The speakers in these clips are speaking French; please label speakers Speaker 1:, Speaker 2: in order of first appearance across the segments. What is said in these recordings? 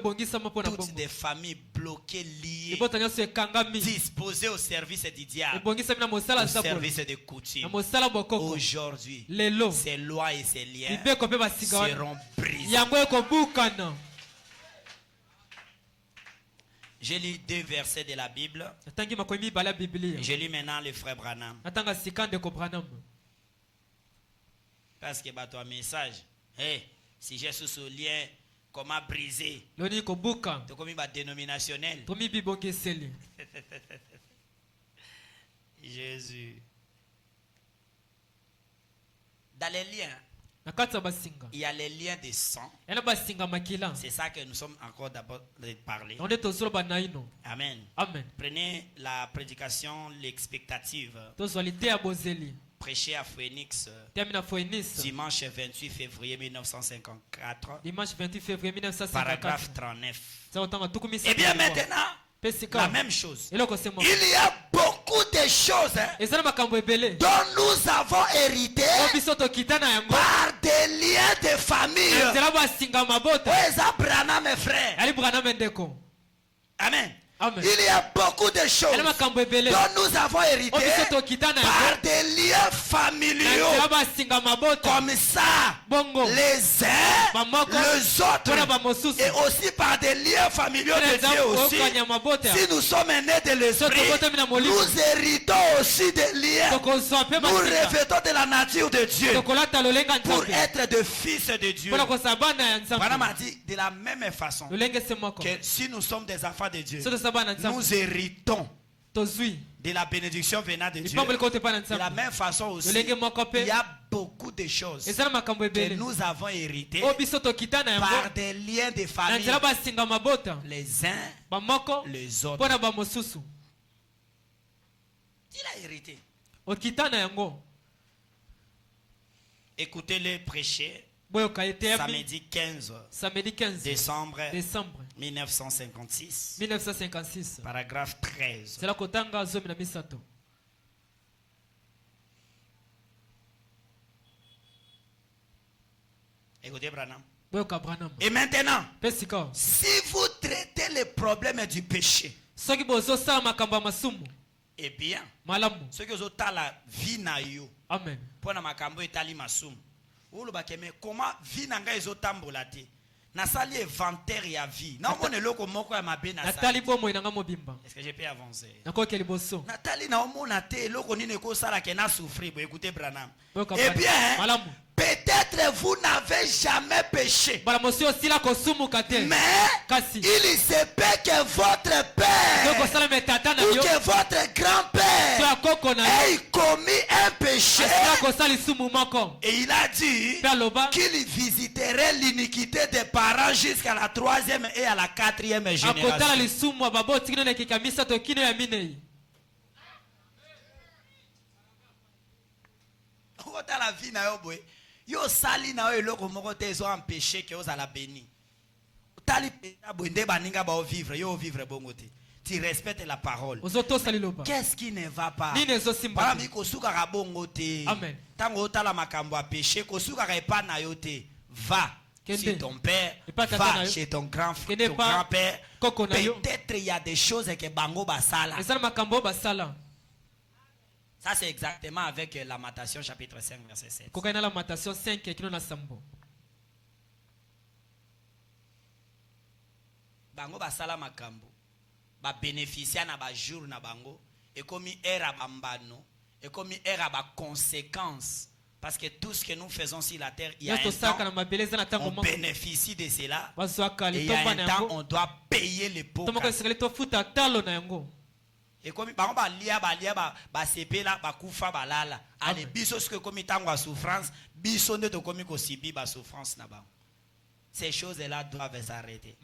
Speaker 1: toutes des familles bloquées, liées, disposées au service du diable, au service des coutumes. Aujourd'hui, ces lois et ces liens seront brisés. J'ai lu 2 versets de la Bible. Je lis maintenant le frère Branham. Parce que ton message, hey, si j'ai ce lien, comment briser? C'est comme dénominationnel. Jésus. Dans les liens, il y a les liens de sang. C'est ça que nous sommes encore d'abord de parler. Amen.
Speaker 2: Amen.
Speaker 1: Prenez la prédication, l'expectative. Prêché à Phoenix dimanche 28 février 1954. Paragraphe 39. Et bien maintenant, la même chose. Il y a beaucoup de choses dont nous avons hérité par des liens de famille. Branham, mes frères. Amen.
Speaker 2: Amen.
Speaker 1: Il y a beaucoup de choses dont nous avons hérité par des liens familiaux. Comme ça, les uns, les autres, et aussi par des liens familiaux de Dieu aussi. Si nous sommes nés de l'esprit, nous héritons aussi des liens. Nous revêtons de la nature de Dieu pour être de fils de Dieu. Branham a dit de la même façon que si nous sommes des enfants de Dieu, nous héritons de la bénédiction venant de Dieu. De la même façon aussi, il y a beaucoup de choses que nous avons héritées par des liens de famille. Les uns, les autres. Il a hérité. Écoutez-le prêcher. Samedi 15 décembre 1956. Paragraphe 13. Écoutez Branham. Et maintenant, si vous traitez les problèmes du péché, eh bien, ceux qui ont la vie na yo, pour na makambo etali masum. Comment vie nanga ezotambola te nasali inventaire ya vie na omone loko moko ya mabe na sali est-ce que je peux avancer natali na omona te loko nini ko sala ke na souffrir bo écoutez Branham eh bien peut-être vous n'avez jamais péché. Mais il se peut que votre père ou que votre grand-père ait commis un péché. Et il a dit qu'il visiterait l'iniquité des parents jusqu'à la 3e et à la 4e génération. La vie na yo yo sali na yo loko moko te zo empêcher que oza la béni. Tali pena bonde baninga ba vivre yo vivre bongo te. Tu respectes la parole. Qu'est-ce qui ne va pas? Para mi kosuka ka bongo te.
Speaker 2: Amen.
Speaker 1: Tango tala makambo a péché kosuka ka epa na yo te. Va chez ton père, va chez ton grand-père. Peut-être il y a des choses que bango basala. Ça c'est exactement avec Lamentation chapitre 5 verset 7. Bango basala makambo ba bénéficier na ba jour na bango et comme era bambano et comme era ba conséquences parce que tout ce que nous faisons sur la terre il y a un temps on bénéficie de cela et il y a un temps on doit payer les pots. Et comme ba lia ba sepela ba kufa balala ale biso ce que comme tango souffrance biso ne to comme ko sibi ba souffrance na ba. Ces choses là doivent s'arrêter.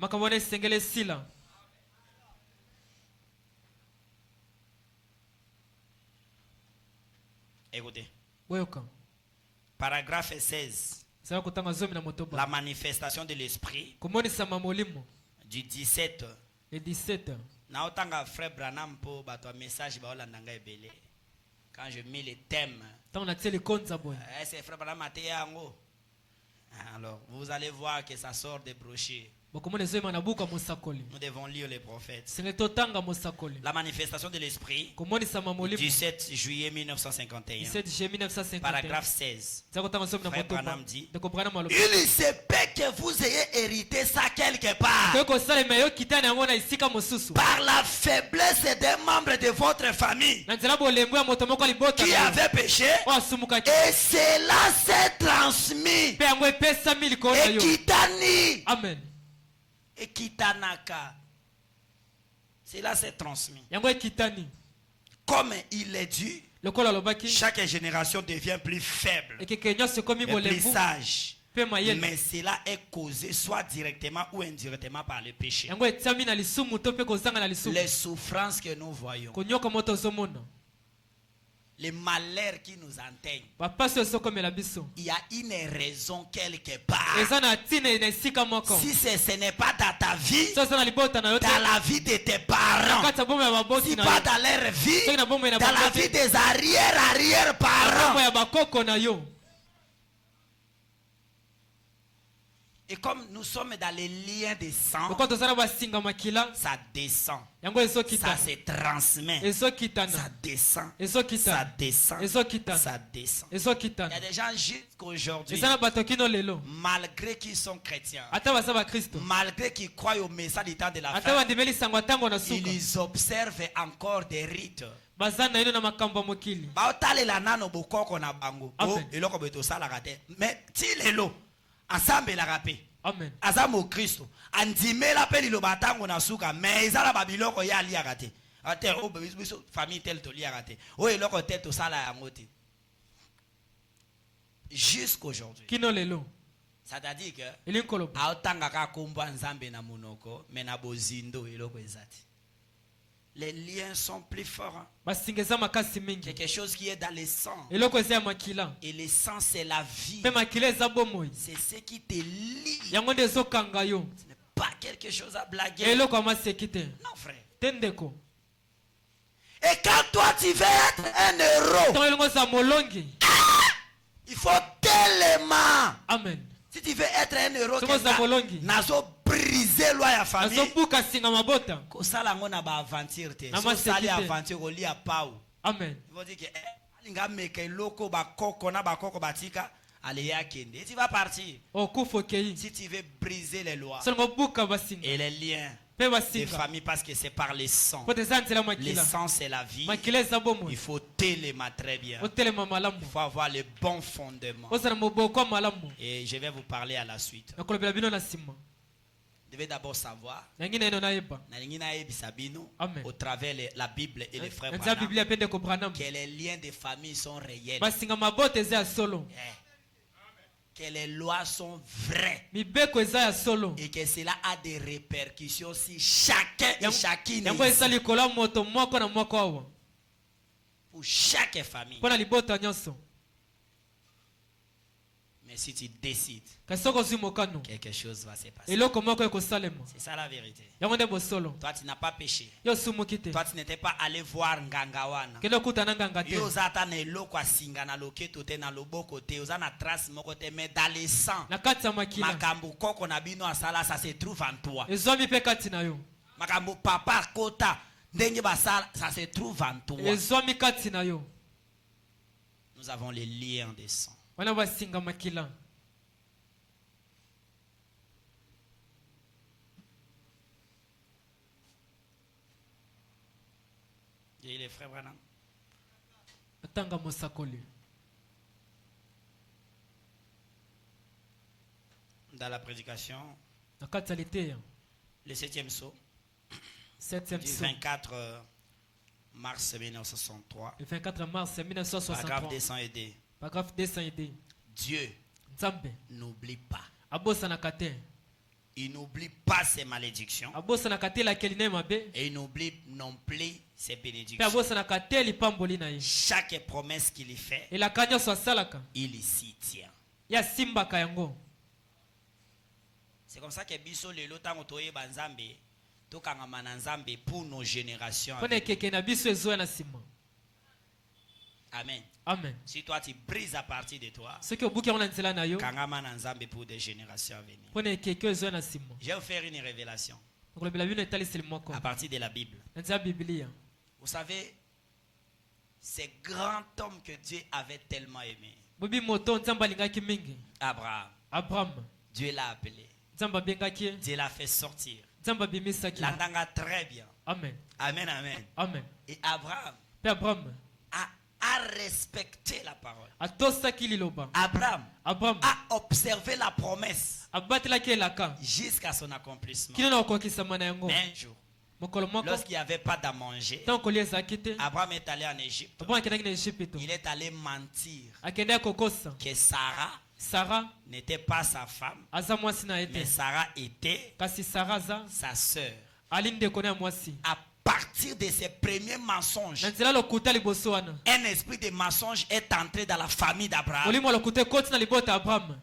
Speaker 1: Écoutez. Paragraphe 16. La manifestation de l'esprit du 17. Na otanga frère Branham po bato message ba olandanga ebele. Quand je mets les thèmes. C'est frère Branham ate yango. Alors, vous allez voir que ça sort des brochures.
Speaker 2: Nous devons lire les prophètes. La manifestation de l'esprit du 7 juillet 1951. Paragraphe 16. Frère Branham dit,
Speaker 1: il se peut que vous ayez hérité ça quelque part par la faiblesse des membres de votre famille qui avaient péché, et cela s'est transmis. Et Kitani.
Speaker 2: Amen. Et Kitanaka. Cela s'est transmis. Comme il est dû, chaque génération devient plus faible et plus sage. Mais cela est causé soit directement ou indirectement par le péché. Les souffrances que nous voyons, les malheurs qui nous atteignent, il y a une raison quelque part. Si ce n'est pas dans ta vie, dans la vie de tes parents, si pas dans leur vie, dans la vie des arrière-parents. Et comme nous sommes dans les liens de sang, ça descend, ça se transmet, ça descend, ça descend, ça descend. Il y a des gens jusqu'aujourd'hui, malgré qu'ils sont chrétiens, malgré qu'ils croient au message du temps de la fin, ils observent encore des rites. Mais si les lots ensemble la rapé. Amen. Azamo Christo. Andime la peli lo batango na suka. Mais izala babiloko ya li arate. Ate o biso famille tel to li arate. O eloko tel to sala ya ngoti. Jusqu'aujourd'hui. Kino lelo. C'est-à-dire que aotanga ka komba nzambe na monoko, mais na bozindo eloko ezati. Les liens sont plus forts. Quelque chose qui est dans le sang. Et le sang, c'est la vie. C'est ce qui te lie. Ce n'est pas quelque chose à blaguer. Non, frère. Et quand toi, tu veux être un héros, il faut tellement. Amen. Si tu veux être un héros, nazo briser loi ya famille. Ko sala ngona ba aventure te. So sali aventure ko li a pau. Amen. Il faut dire que alinga meke loko ba koko na ba koko batika ale ya kende. Tu vas partir. Si tu veux briser les lois et les liens des familles, parce que c'est par le sang. Le sang, c'est la vie. Il faut téléma très bien. Il faut avoir les bons fondements. Et je vais vous parler à la suite. Vous devez d'abord savoir, au travers de la Bible et les frères Branham, que les liens de famille sont réels. Que les lois sont vraies et que cela a des répercussions sur chacun et chacune pour chaque famille. Mais si tu décides, quelque chose va se passer. C'est ça la vérité. Toi tu n'as pas péché. Toi tu n'étais pas allé voir Ngangawana. Mais dans les sangs, makambu koko na bino asala, ça se trouve en toi. Makambu papa kota ndenge basala, ça se trouve en toi. Nous avons les liens des sangs. Et les frères Branham. Dans la prédication, le 7e saut, du 24 mars 1963,
Speaker 1: le 24 mars 1963,
Speaker 2: paragraphe 202.
Speaker 1: Paragraphe 202.
Speaker 2: Dieu n'oublie pas. Il n'oublie pas ses malédictions. Et il n'oublie non plus ses bénédictions. Chaque promesse qu'il y fait, il s'y tient. C'est comme ça que biso lelo tango toye banzambe tokanga mananzambe pour nos générations. Amen.
Speaker 1: Amen.
Speaker 2: Si toi tu brises à partir de toi,
Speaker 1: ce que buki on nzela na yo
Speaker 2: Kangama na Nzambe pour des générations à venir.
Speaker 1: pone keke zo na simo
Speaker 2: Je vais vous faire une révélation
Speaker 1: ngolo bila bino etali silimoko
Speaker 2: à partir de la Bible.
Speaker 1: nza biblia
Speaker 2: Vous savez, ce grand homme que Dieu avait tellement aimé,
Speaker 1: bobi moto nzamba lingaki mingi
Speaker 2: Abraham,
Speaker 1: Abraham
Speaker 2: Dieu l'a appelé,
Speaker 1: nzamba bengaki
Speaker 2: Dieu l'a fait sortir.
Speaker 1: nzamba bimisaki
Speaker 2: L'entanga très bien.
Speaker 1: amen
Speaker 2: Amen, amen.
Speaker 1: amen
Speaker 2: Et Abraham
Speaker 1: pe Abraham
Speaker 2: a respecté la parole.
Speaker 1: atosaki liloba
Speaker 2: Abraham
Speaker 1: Abraham
Speaker 2: a observé la promesse
Speaker 1: abatelaki elaka
Speaker 2: jusqu'à son accomplissement.
Speaker 1: kino na okokisama na yango
Speaker 2: Mais un jour,
Speaker 1: mokolo moko
Speaker 2: lorsqu'il n'y avait pas d'à manger,
Speaker 1: ntango kolia ezalaki te
Speaker 2: Abraham est allé en Égypte.
Speaker 1: Abraham akendaki na Ejipito
Speaker 2: Il est allé mentir
Speaker 1: akendaki kokosa
Speaker 2: que Sarah
Speaker 1: Sarah
Speaker 2: n'était pas sa femme,
Speaker 1: aza mwasi na ye
Speaker 2: mais
Speaker 1: te
Speaker 2: Sarah était
Speaker 1: kasi Sarah aza
Speaker 2: sa sœur.
Speaker 1: ali ndeko na ya mwasi
Speaker 2: À partir de ses premiers mensonges,
Speaker 1: na nzela lokuta liboso wana
Speaker 2: un esprit de mensonge est entré dans la famille d'Abraham.
Speaker 1: molimo ya lokuta ekoti na libota ya Abraham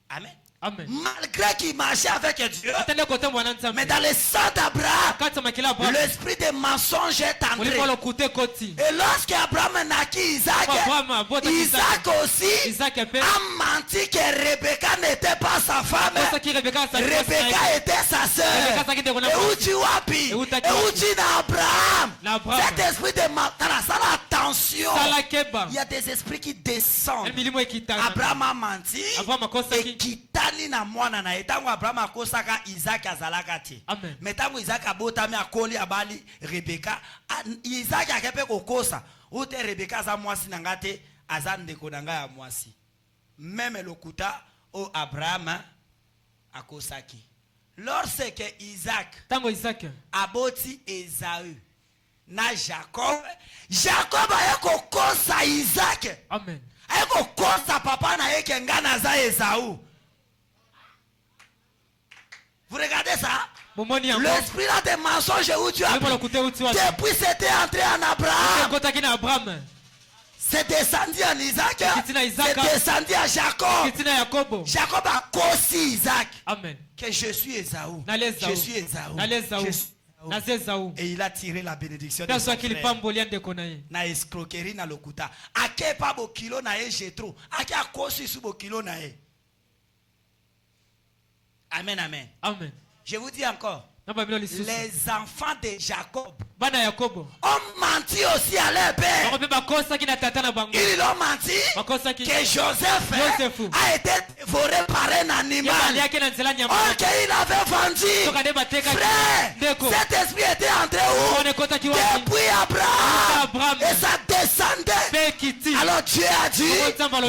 Speaker 2: Amen.
Speaker 1: amen
Speaker 2: Malgré qu'il marchait avec Dieu,
Speaker 1: atende kotambola na
Speaker 2: mais
Speaker 1: nzambe
Speaker 2: dans le sang d'Abraham,
Speaker 1: kati ya makila ya Abraham
Speaker 2: l'esprit de mensonge est entré.
Speaker 1: molimo ya lokuta ekoti
Speaker 2: Et lorsque Abraham naquit Isaac,
Speaker 1: Abraham abotaki
Speaker 2: Isaac aussi
Speaker 1: Isaac pe
Speaker 2: a menti que Rebecca n'était pas sa femme.
Speaker 1: akosaki Rebeka asali
Speaker 2: Rebecca était sa
Speaker 1: Rebecca
Speaker 2: sœur.
Speaker 1: asaki ndeko na
Speaker 2: Et où
Speaker 1: mwasi
Speaker 2: tu wapi? Et
Speaker 1: Eutaki
Speaker 2: où
Speaker 1: wapi?
Speaker 2: tu na Abraham?
Speaker 1: na Abraham
Speaker 2: Cet esprit de menteur, ça attention.
Speaker 1: sala keba
Speaker 2: Il y a des esprits qui descendent.
Speaker 1: milimo ekitana
Speaker 2: Abraham a menti.
Speaker 1: Abraham akosaki
Speaker 2: ekitani na mwana na ye ntango abraham akosaka isaki azalaka te
Speaker 1: amen
Speaker 2: me ntango isaki abotami akoli abali rebeka isaki ake mpe kokosa ute rebeka aza mwasi na nga te aza ndeko na ngai ya mwasi meme lokuta o abraham akosaki lorsque isaac
Speaker 1: ntango Isaac
Speaker 2: aboti ezau na jacob jacob aye kokosa isaac
Speaker 1: amen
Speaker 2: aye kokosa papa na ye ke nga naza ezau. Vous regardez ça?
Speaker 1: momoni yango
Speaker 2: L'esprit là des mensonges où tu as
Speaker 1: molimo ya lokuta euti wana
Speaker 2: depuis c'était entré en Abraham,
Speaker 1: ekotaki na Abraham
Speaker 2: c'est descendu en Isaac,
Speaker 1: Kiti na Isaac.
Speaker 2: c'est descendu à Jacob.
Speaker 1: kiti na Yakobo
Speaker 2: Jacob a kosi Isaac
Speaker 1: amen
Speaker 2: que je suis Esaü.
Speaker 1: nali Esaü
Speaker 2: Je suis Esaü.
Speaker 1: nali Esaü
Speaker 2: Je suis Esaü.
Speaker 1: naza Esaü
Speaker 2: Et il a tiré la bénédiction de
Speaker 1: ntango
Speaker 2: son
Speaker 1: azwaki
Speaker 2: frère.
Speaker 1: lipamboli ya ndeko na ye
Speaker 2: Na escroquerie na lokuta. Ake pa bokilo na ye Jétro. Ake akosi su bokilo na ye. Amen, amen.
Speaker 1: amen
Speaker 2: Je vous dis encore,
Speaker 1: namba bino lisusu
Speaker 2: les enfants de Jacob
Speaker 1: bana ya Yakobo
Speaker 2: ont menti aussi à leur père.
Speaker 1: bango mpe bakosaki na tata na bango
Speaker 2: Ils ont menti
Speaker 1: bakosaki
Speaker 2: que Joseph a été dévoré par un animal.
Speaker 1: yake na nzela nyama
Speaker 2: Or qu'il avait vendu.
Speaker 1: soka nde batekaki
Speaker 2: Frère,
Speaker 1: ndeko
Speaker 2: cet esprit était entré où?
Speaker 1: wana ekotaki wapi
Speaker 2: Depuis Abraham.
Speaker 1: Abraham
Speaker 2: Et ça descendait.
Speaker 1: mpe ekiti
Speaker 2: Alors Dieu a dit,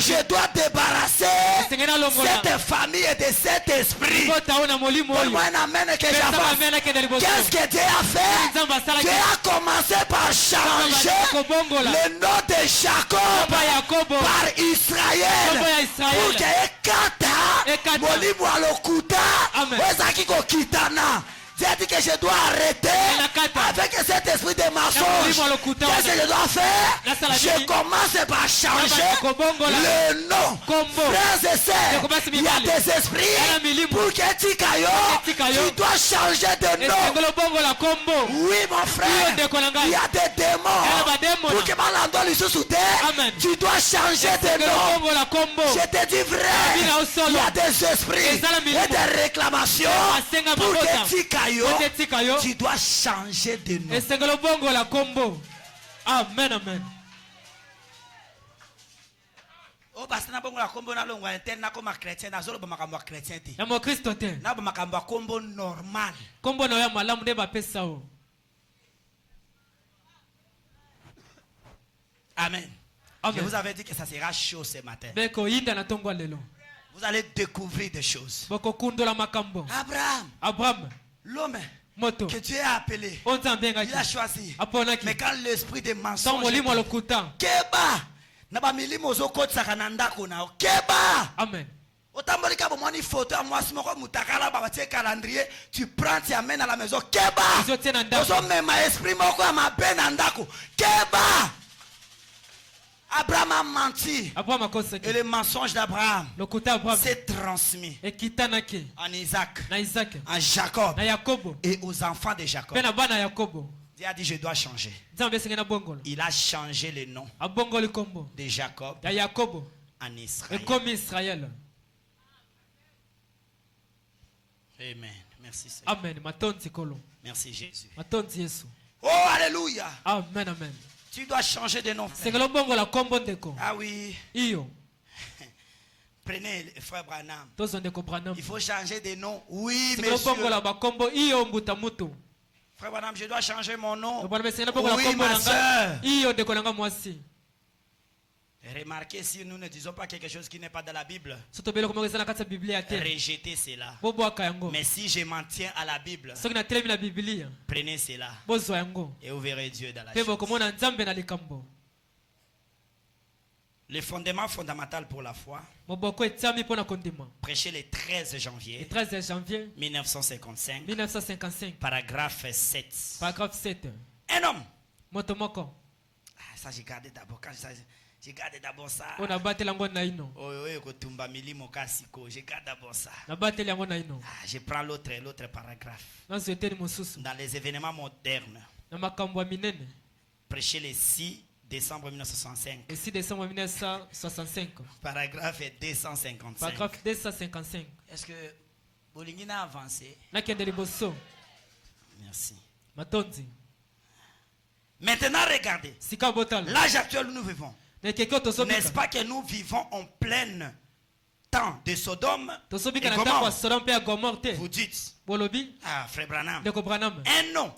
Speaker 2: je dois débarrasser
Speaker 1: esengeli alongola
Speaker 2: cette famille et de cet esprit.
Speaker 1: kota oyo na molimo oyo
Speaker 2: Donne-moi un amen que
Speaker 1: pesa
Speaker 2: j'avance.
Speaker 1: bamene akende liboso
Speaker 2: Qu'est-ce que Dieu a fait?
Speaker 1: nzambe asalaki
Speaker 2: Dieu a commencé par changer
Speaker 1: kobongola
Speaker 2: le nom de Jacob
Speaker 1: kombo ya Yakobo
Speaker 2: par
Speaker 1: kombo
Speaker 2: Israël.
Speaker 1: ya
Speaker 2: Pour que
Speaker 1: Israele
Speaker 2: ekata
Speaker 1: Ekata.
Speaker 2: molimo alokuta
Speaker 1: Amen.
Speaker 2: ezaki kokitana. Dieu a dit que je dois arrêter
Speaker 1: Enakata.
Speaker 2: avec cet esprit de
Speaker 1: molimo
Speaker 2: mensonge.
Speaker 1: alokuta
Speaker 2: Qu'est-ce que je dois faire?
Speaker 1: Nasala
Speaker 2: Je
Speaker 1: nini?
Speaker 2: commence par changer
Speaker 1: kobongola
Speaker 2: le nom.
Speaker 1: kombo
Speaker 2: Frères et sœurs,
Speaker 1: Nekobasi
Speaker 2: il y a
Speaker 1: mibali.
Speaker 2: des esprits
Speaker 1: Yana milimo.
Speaker 2: pour que Tikayo,
Speaker 1: Tikayo.
Speaker 2: tu dois changer de nom.
Speaker 1: esengeli obongola kombo
Speaker 2: Oui, mon frère,
Speaker 1: Iyo ndeko na ngai.
Speaker 2: il y a des démons.
Speaker 1: Yana bademona.
Speaker 2: Pour que malando lisusu te,
Speaker 1: Amen.
Speaker 2: tu dois changer de
Speaker 1: esengeli
Speaker 2: nom.
Speaker 1: obongola kombo
Speaker 2: Je te dis vrai,
Speaker 1: Abina osolo.
Speaker 2: il y a des esprits
Speaker 1: Ezala milimo.
Speaker 2: et des réclamations
Speaker 1: Asenga
Speaker 2: pour
Speaker 1: mabota.
Speaker 2: que Tikayo,
Speaker 1: Ete tikayo
Speaker 2: tu dois changer de nom.
Speaker 1: esengeli obongola kombo amen amen
Speaker 2: Oh, parce que na bongo la kombo na longwa interne na koma chrétien na zolo ba makambo ya chrétien te.
Speaker 1: ya mokristo te
Speaker 2: Na ba makambo ya kombo normal.
Speaker 1: kombo na yo ya malamu nde bapesa o
Speaker 2: Amen. Je
Speaker 1: amen
Speaker 2: vous avais dit que ça sera chaud ce matin.
Speaker 1: bekoyinda na ntongo ya lelo
Speaker 2: Vous allez découvrir des choses.
Speaker 1: bokokundola makambo
Speaker 2: Abraham,
Speaker 1: abraham
Speaker 2: l'homme
Speaker 1: moto
Speaker 2: que Dieu a appelé,
Speaker 1: oyo nzambe
Speaker 2: il a
Speaker 1: abengaki
Speaker 2: choisi.
Speaker 1: aponaki
Speaker 2: Mais quand l'esprit de
Speaker 1: ntango
Speaker 2: mensonge
Speaker 1: molimo ya lokuta
Speaker 2: keba na bamilimo ozokotisaka na ndako na yo keba
Speaker 1: amen
Speaker 2: otambolika bomoni photo ya mwasi moko mutakala babatie calendrier tu prends tu amènes à la maison keba
Speaker 1: ozotie na ndako
Speaker 2: ozomema esprit moko ya mabe na ndako keba. Abraham a menti
Speaker 1: abraham
Speaker 2: et
Speaker 1: akosaki
Speaker 2: le mensonge d'Abraham
Speaker 1: lokuta abraham
Speaker 2: s'est transmis
Speaker 1: ekitanaki
Speaker 2: en Isaac,
Speaker 1: na isaka
Speaker 2: en Jacob
Speaker 1: na yakobo
Speaker 2: et aux enfants de Jacob.
Speaker 1: mpe na bana ya yakobo.
Speaker 2: Dieu a dit je dois changer. Il a changé le nom de Jacob en Israël. Amen. Merci Seigneur.
Speaker 1: Amen.
Speaker 2: Merci Jésus.
Speaker 1: Oh
Speaker 2: alléluia.
Speaker 1: Amen, amen.
Speaker 2: Tu dois changer de nom. Ah oui. Prenez le frère Branham. Il faut changer de nom. Oui, monsieur. Frère Branham, je dois changer mon nom. Oui, ma soeur. Remarquez, si nous ne disons pas quelque chose qui n'est pas dans la Bible, rejetez cela. Mais si je m'en tiens à la Bible, prenez cela et vous verrez Dieu dans la chose. Le fondement fondamental pour la foi, prêché le 13 janvier 1955, paragraphe 7. Un homme. Ça, j'ai gardé d'abord. J'ai gardé d'abord ça. J'ai gardé d'abord ça. Je prends l'autre paragraphe. Dans les événements modernes, prêché le 6 décembre 1965.
Speaker 1: Le 6 décembre 1965.
Speaker 2: Paragraphe 255.
Speaker 1: Paragraphe 255.
Speaker 2: Est-ce que Bolingina a avancé? Merci. Maintenant, regardez. L'âge actuel où nous vivons. N'est-ce pas que nous vivons en plein temps de Sodome et Gomorrhe? Vous dites, ah, frère Branham, un nom.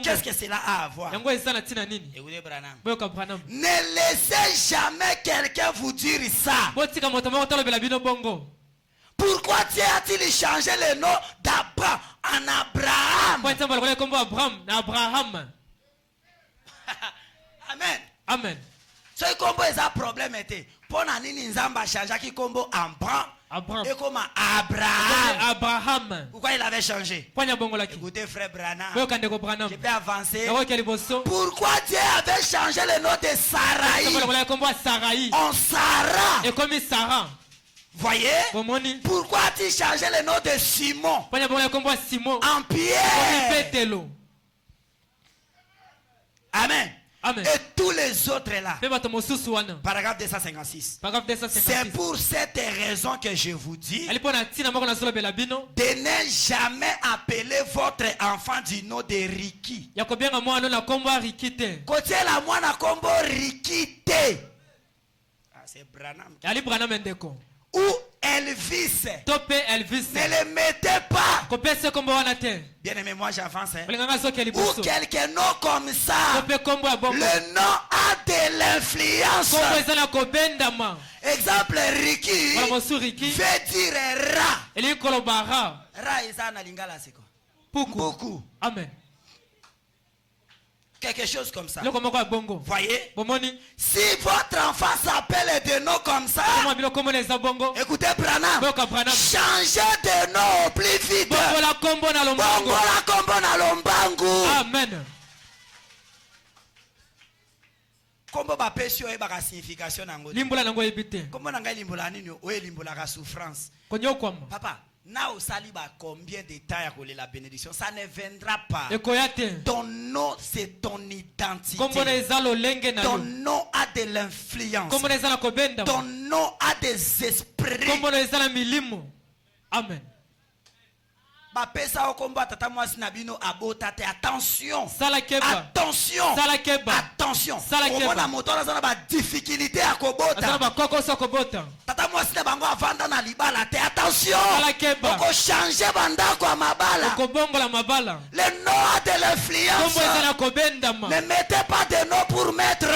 Speaker 2: Qu'est-ce que cela a à voir? Écoutez Branham. Ne laissez jamais quelqu'un vous dire ça. Pourquoi Dieu a-t-il changé le nom d'Abraham en Abraham? Amen.
Speaker 1: Amen.
Speaker 2: Ce combo est un problème. Pour nani nzamba changé qui combo Abraham et comme Abraham. Pourquoi il avait changé? Écoutez frère Branham, je peux avancer. Pourquoi Dieu avait changé le nom de Sarai en Sarah? Voyez? Pourquoi a-t-il changé le nom de Simon en Pierre? Amen.
Speaker 1: Amen.
Speaker 2: Et tous les autres là. Paragraphe 256. C'est pour cette raison que je vous dis de ne jamais appeler votre enfant du nom de Riki. Côté la moine kombo Rikite. Ah, c'est Branham. Ou Elvis. Ne le mettez pas. Bien aimé, moi j'avance. Ou quelqu'un nom comme ça. Le nom a de l'influence. Exemple, Riki veut dire rat. Rat, ça na lingala c'est quoi? Beaucoup.
Speaker 1: Amen.
Speaker 2: Quelque chose comme ça. Voyez? Si votre enfant s'appelle des noms comme ça, écoutez Branham, changez de nom plus vite. Bongo la kombo na lombangu.
Speaker 1: Amen.
Speaker 2: Kombo ba pesio e ba signification nango.
Speaker 1: Limbola nango ebite.
Speaker 2: Kombo nanga limbola nini o e limbola ka souffrance. Papa, na saliba combien de temps à coller la bénédiction, ça ne viendra pas. Ton nom c'est ton identité. Ton nom a de l'influence. Ton nom a des esprits.
Speaker 1: Amen.
Speaker 2: Attention. On a moto na ba difficulté à kobota. Tata moi sina bango avanda na libala te. Attention. Oko changer banda kwa mabala. Le nom a de l'influence. Ne mettez pas de nom pour mettre.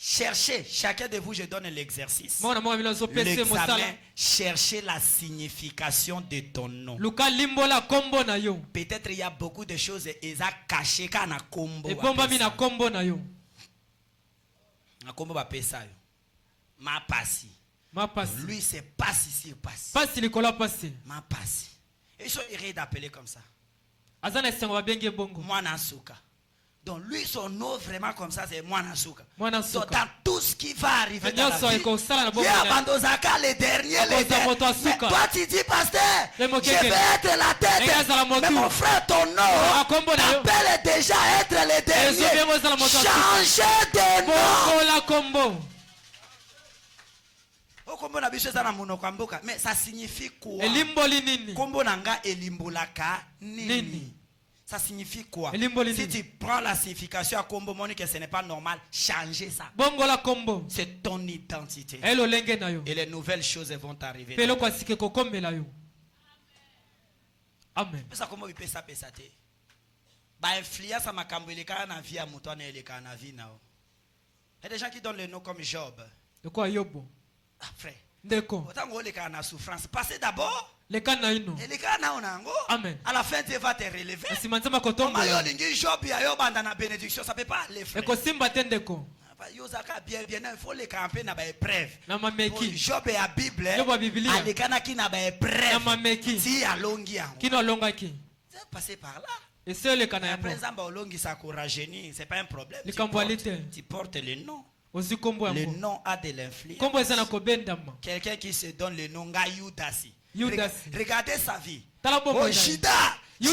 Speaker 2: Cherchez, chacun de vous, je donne l'exercice. L'examen, cherchez la signification de ton nom. Peut-être il y a beaucoup de choses et ça caché quand na kombo. Na kombo ba pesa yo. Ma passi. Lui c'est passi sur passi. Ma passi. Et ils sont irés d'appeler comme ça. Moi na souka. Donc lui, son nom vraiment comme ça, c'est Mwanasuka. Donc dans tout ce qui va arriver dans la vie, il y a Bandozaka, les derniers. Mais toi, tu dis, pasteur, je vais être la tête. Mais mon frère, ton nom appelle déjà être les derniers. Changer de nom. Mais ça signifie quoi? Kombo nanga elimbolaka nini? Ça signifie quoi? Si tu prends la signification à Kombo Monique, ce n'est pas normal, changer ça. C'est ton identité. Et les nouvelles choses vont arriver. Amen. Ça comment il peut ça te? Ba influence à makambo eleka na vie à muto na eleka na vie nao. Il y a des gens qui donnent le nom comme Job.
Speaker 1: De quoi Job?
Speaker 2: Ah, frère.
Speaker 1: D'accord.
Speaker 2: Autant que les cas na souffrance. Passez d'abord.
Speaker 1: Les cas na ino.
Speaker 2: Et les cas na onango.
Speaker 1: Amen.
Speaker 2: À la fin, Dieu va te relever.
Speaker 1: Si manzama kotomba.
Speaker 2: Mayo lingi Job ya yo banda na bénédiction, ça peut pas aller, frère.
Speaker 1: Eko simba tendeko.
Speaker 2: Yozaka bien bien, il faut les camper na ba épreuve.
Speaker 1: Na mameki.
Speaker 2: Job ya Bible.
Speaker 1: Job ya Biblia.
Speaker 2: Alekana ki na ba épreuve.
Speaker 1: Na mameki.
Speaker 2: Si alongi yango.
Speaker 1: Kino alonga ki.
Speaker 2: C'est passé par là.
Speaker 1: Et c'est le kana
Speaker 2: yango. Par exemple, olongi sa courageni, c'est pas un problème. Tu portes le nom.
Speaker 1: Le
Speaker 2: nom a de l'influence. Quelqu'un qui se donne le nom Yudasi. Regardez sa vie. Oh, Judas. Il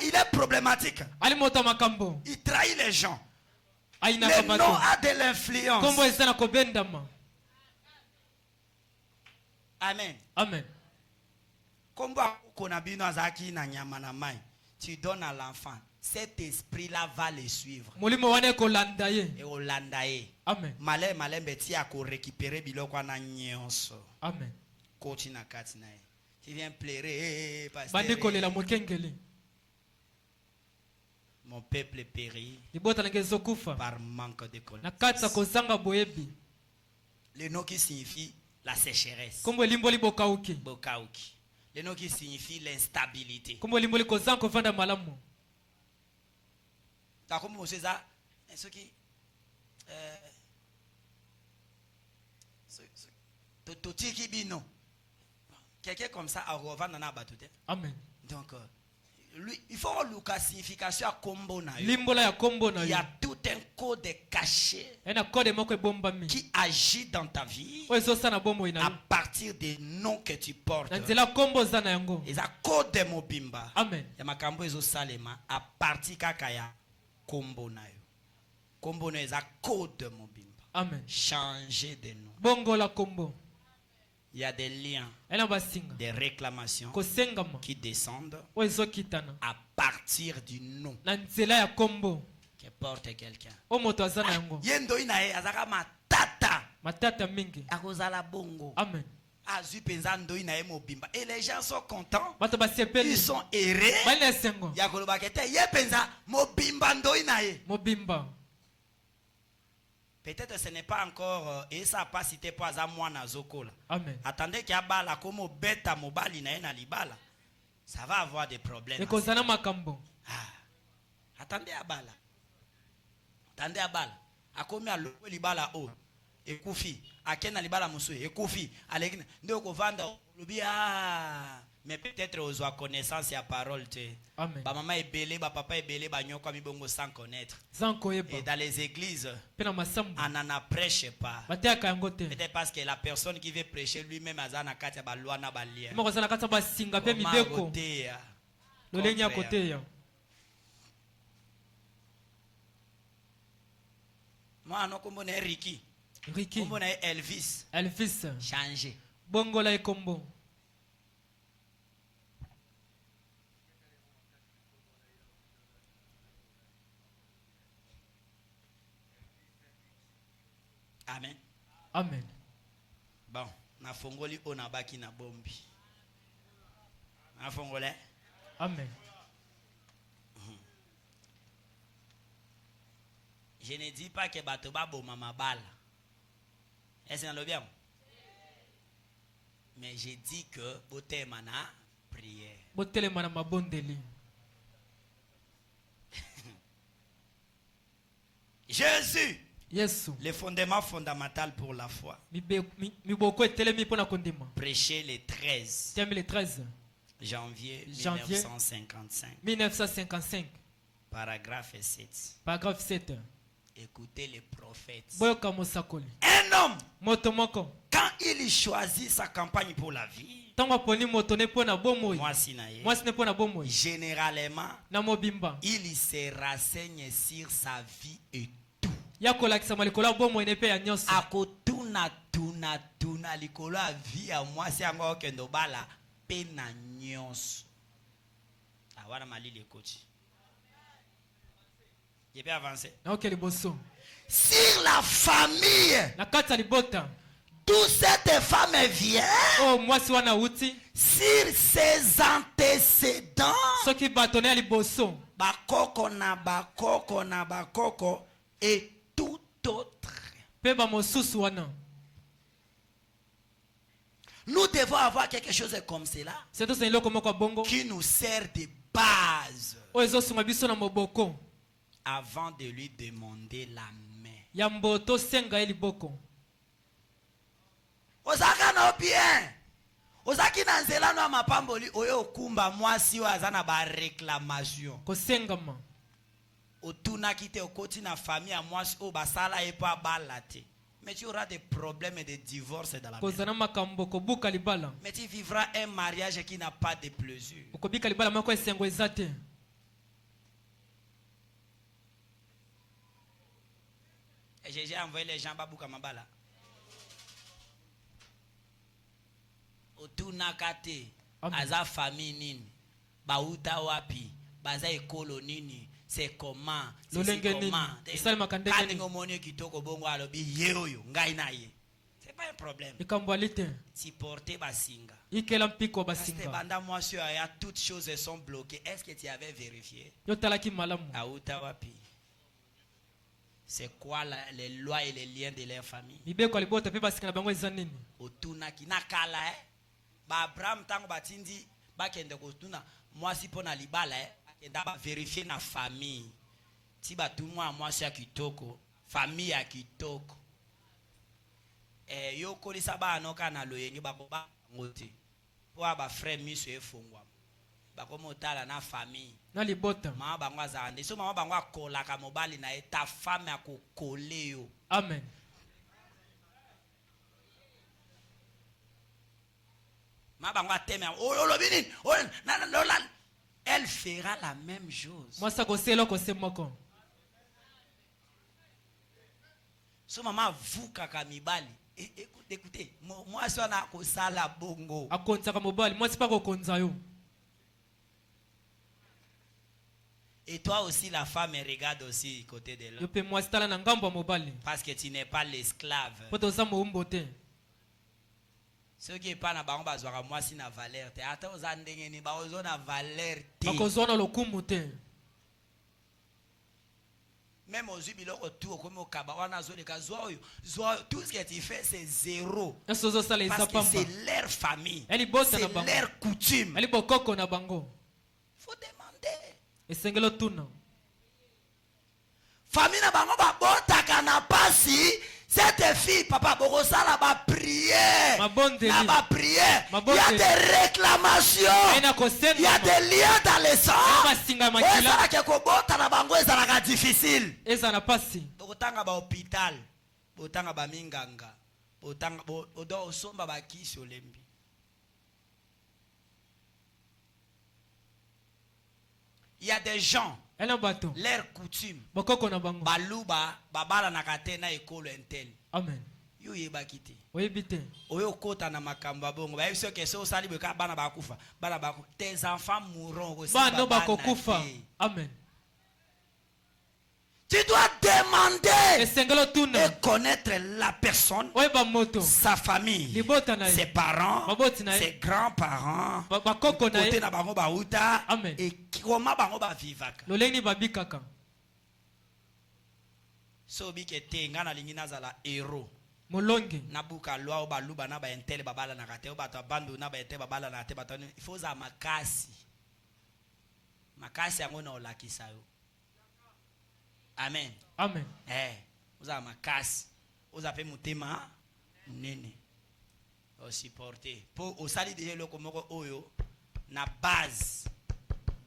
Speaker 2: est problématique. Il trahit les gens. Le nom a de l'influence. Amen.
Speaker 1: Amen.
Speaker 2: Tu donnes à l'enfant. Cet esprit-là va les suivre.
Speaker 1: Et
Speaker 2: Holandaye.
Speaker 1: Amen.
Speaker 2: Malin beti a récupérer biloko na nyonso.
Speaker 1: Amen.
Speaker 2: Continue na katina. Tu viens pleurer mon peuple périt par manque de connaissance. Le nom qui signifie la sécheresse. Bokauki. Le nom qui signifie l'instabilité. T'as comme vous ça, ceux qui quelqu'un comme ça a revendre dans la bateau.
Speaker 1: Amen.
Speaker 2: Donc lui, il faut la signification à combo na.
Speaker 1: Il y
Speaker 2: a tout un code caché qui agit dans ta vie à partir des noms que tu portes. Et ça code de mobimba.
Speaker 1: Amen.
Speaker 2: Ya makambo ezo salema à partir kakaya combo na yo. Combo na eza code de mobimba.
Speaker 1: Amen.
Speaker 2: Changer de nom.
Speaker 1: Bongo la combo.
Speaker 2: Il y a des liens, des réclamations qui descendent à partir du nom que porte quelqu'un. Yendo inae azaka matata
Speaker 1: mingi.
Speaker 2: Akozala bongo.
Speaker 1: Amen.
Speaker 2: Et les gens sont contents. Ils sont errés. Yakoloba kete ye penza mobimba ndo inae.
Speaker 1: Mobimba.
Speaker 2: Peut-être ce n'est pas encore et ça n'a pas cité pas à moi na zokola.
Speaker 1: Amen.
Speaker 2: Attendez qu'il y a bala comme beta mobali na libala. Ça va avoir des problèmes. Attendez à bala. Attendez à bala. A combien le libala o et koufi. A kena libala musu et koufi. Alekina ndoko vanda lubia. Mais peut-être aux connaissance et à parole.
Speaker 1: Amen.
Speaker 2: Ba maman est belé, ba papa est belé, ba nyoko mi bongo sans connaître. Et dans les églises, on n'en prêche pas. Peut-être parce que la personne qui veut prêcher lui-même a zana katia ba loi na ba lia. Moi non comme on est Ricky. Comme on est Elvis.
Speaker 1: Elvis.
Speaker 2: Changer.
Speaker 1: Bongo la combo.
Speaker 2: Amen.
Speaker 1: Amen.
Speaker 2: Bon, na fongoli ona baki na bombi. Na fongole.
Speaker 1: Amen.
Speaker 2: Je ne dis pas que batoba bo mama bala. Est-ce que bien? Mais je dis que bote mana prière.
Speaker 1: Bote mana mabondeli.
Speaker 2: Jésus.
Speaker 1: Yes.
Speaker 2: Le fondement fondamental pour la foi. Prêcher le 13 janvier 1955. Paragraphe 7.
Speaker 1: Paragraphe 7.
Speaker 2: Écoutez les prophètes.
Speaker 1: Un
Speaker 2: homme, quand il choisit sa campagne pour la vie, généralement, il se renseigne sur sa vie et tout. Akotuna tuna tuna likolo a vie à moi si encore kendo bala pena nyonso. Awana mali le coach. Je peux avancer. Sur la famille, d'où cette femme vient, sur ses antécédents, bakoko na bakoko na bakoko et tout autre. Nous devons avoir quelque chose comme cela qui nous sert de base avant de lui demander la main. Ozaka no bien. Ozaki na nzela no mapamboli oyo okumba mwasi wa azana ba réclamation.
Speaker 1: Kosengama.
Speaker 2: Otuna kite okoti na famille a mwasi o basala e pa balate. Mais tu auras des problèmes et des divorces dans la maison. Mais tu vivras un mariage qui n'a pas de plaisir. Et j'ai envoyé les gens à Babouka Mabala. Otuna kate, aza famille nini, bauta wapi, baza ekolo nini, c'est comment, c'est comment. C'est pas un problème. Supporter basinga. Banda moi sur toutes choses sont bloquées. Est-ce que tu avais vérifié? Auta wapi. C'est quoi les lois et les liens de leur famille? Otuna ki nakala ba Abraham tango batindi bakende kotuna mwasi pona libala bakenda ba vérifier na famille ti batumwa mwasi ya kitoko famille ya kitoko yo kolisa ba anoka na loyengi bakoba ngote po ba frère miso efongwa bakomotala na famille
Speaker 1: na libota
Speaker 2: mama bango azande so mama bango akola ka mobali na eta femme ya kokole yo.
Speaker 1: Amen.
Speaker 2: Elle fera la même chose. So maman vous kaka mibali. Écoutez, moi je na ko sala bongo. Et toi aussi la femme regarde aussi côté de l'homme. Parce que tu n'es pas l'esclave. Ceux qui pas na bango bazwaka mwasi na valeur te ata ozandenge ni baozo na valeur te. Même aux biloko tout comme au kaba wana zoleka zoyo tout ce que tu fais c'est zéro parce que c'est leur famille, c'est leur coutume. Faut demander. Famille na bango ba botaka na pasi. Cette fille, papa, Bogosala va prier. Il y a des réclamations. Il y a des liens dans les sangs. C'est difficile. Botanga ba hôpital. Botanga ba minganga. Botanga odo osomba ba kishi olembi. Il y a des gens. Leur coutume. Baluba, babala nakatena ekolo entel.
Speaker 1: Amen.
Speaker 2: Yo yebakite.
Speaker 1: Oyebite.
Speaker 2: Oyo kota na makamba bongo. Ba yeso ke so sali be ka bana bakufa. Bana bakufa. Tes enfants mourront aussi.
Speaker 1: Bana bakufa. Amen.
Speaker 2: Tu dois demander et connaître la personne, sa famille, ses parents, ses grands-parents, côté na bango bauta et comment bango ba vivaka. So bi kete ngana lingi nazala héros.
Speaker 1: Molongi
Speaker 2: nabuka lwa o baluba na ba entele babala na kate o bato bandu na ba entele babala na te bato il faut za makasi. Makasi yango na olakisa yo. Amen.
Speaker 1: Amen.
Speaker 2: Vous avez ma casse. Vous avez mon thème. Nene. Vous supportez. Pour au sali de l'eau comme oyo. Na base.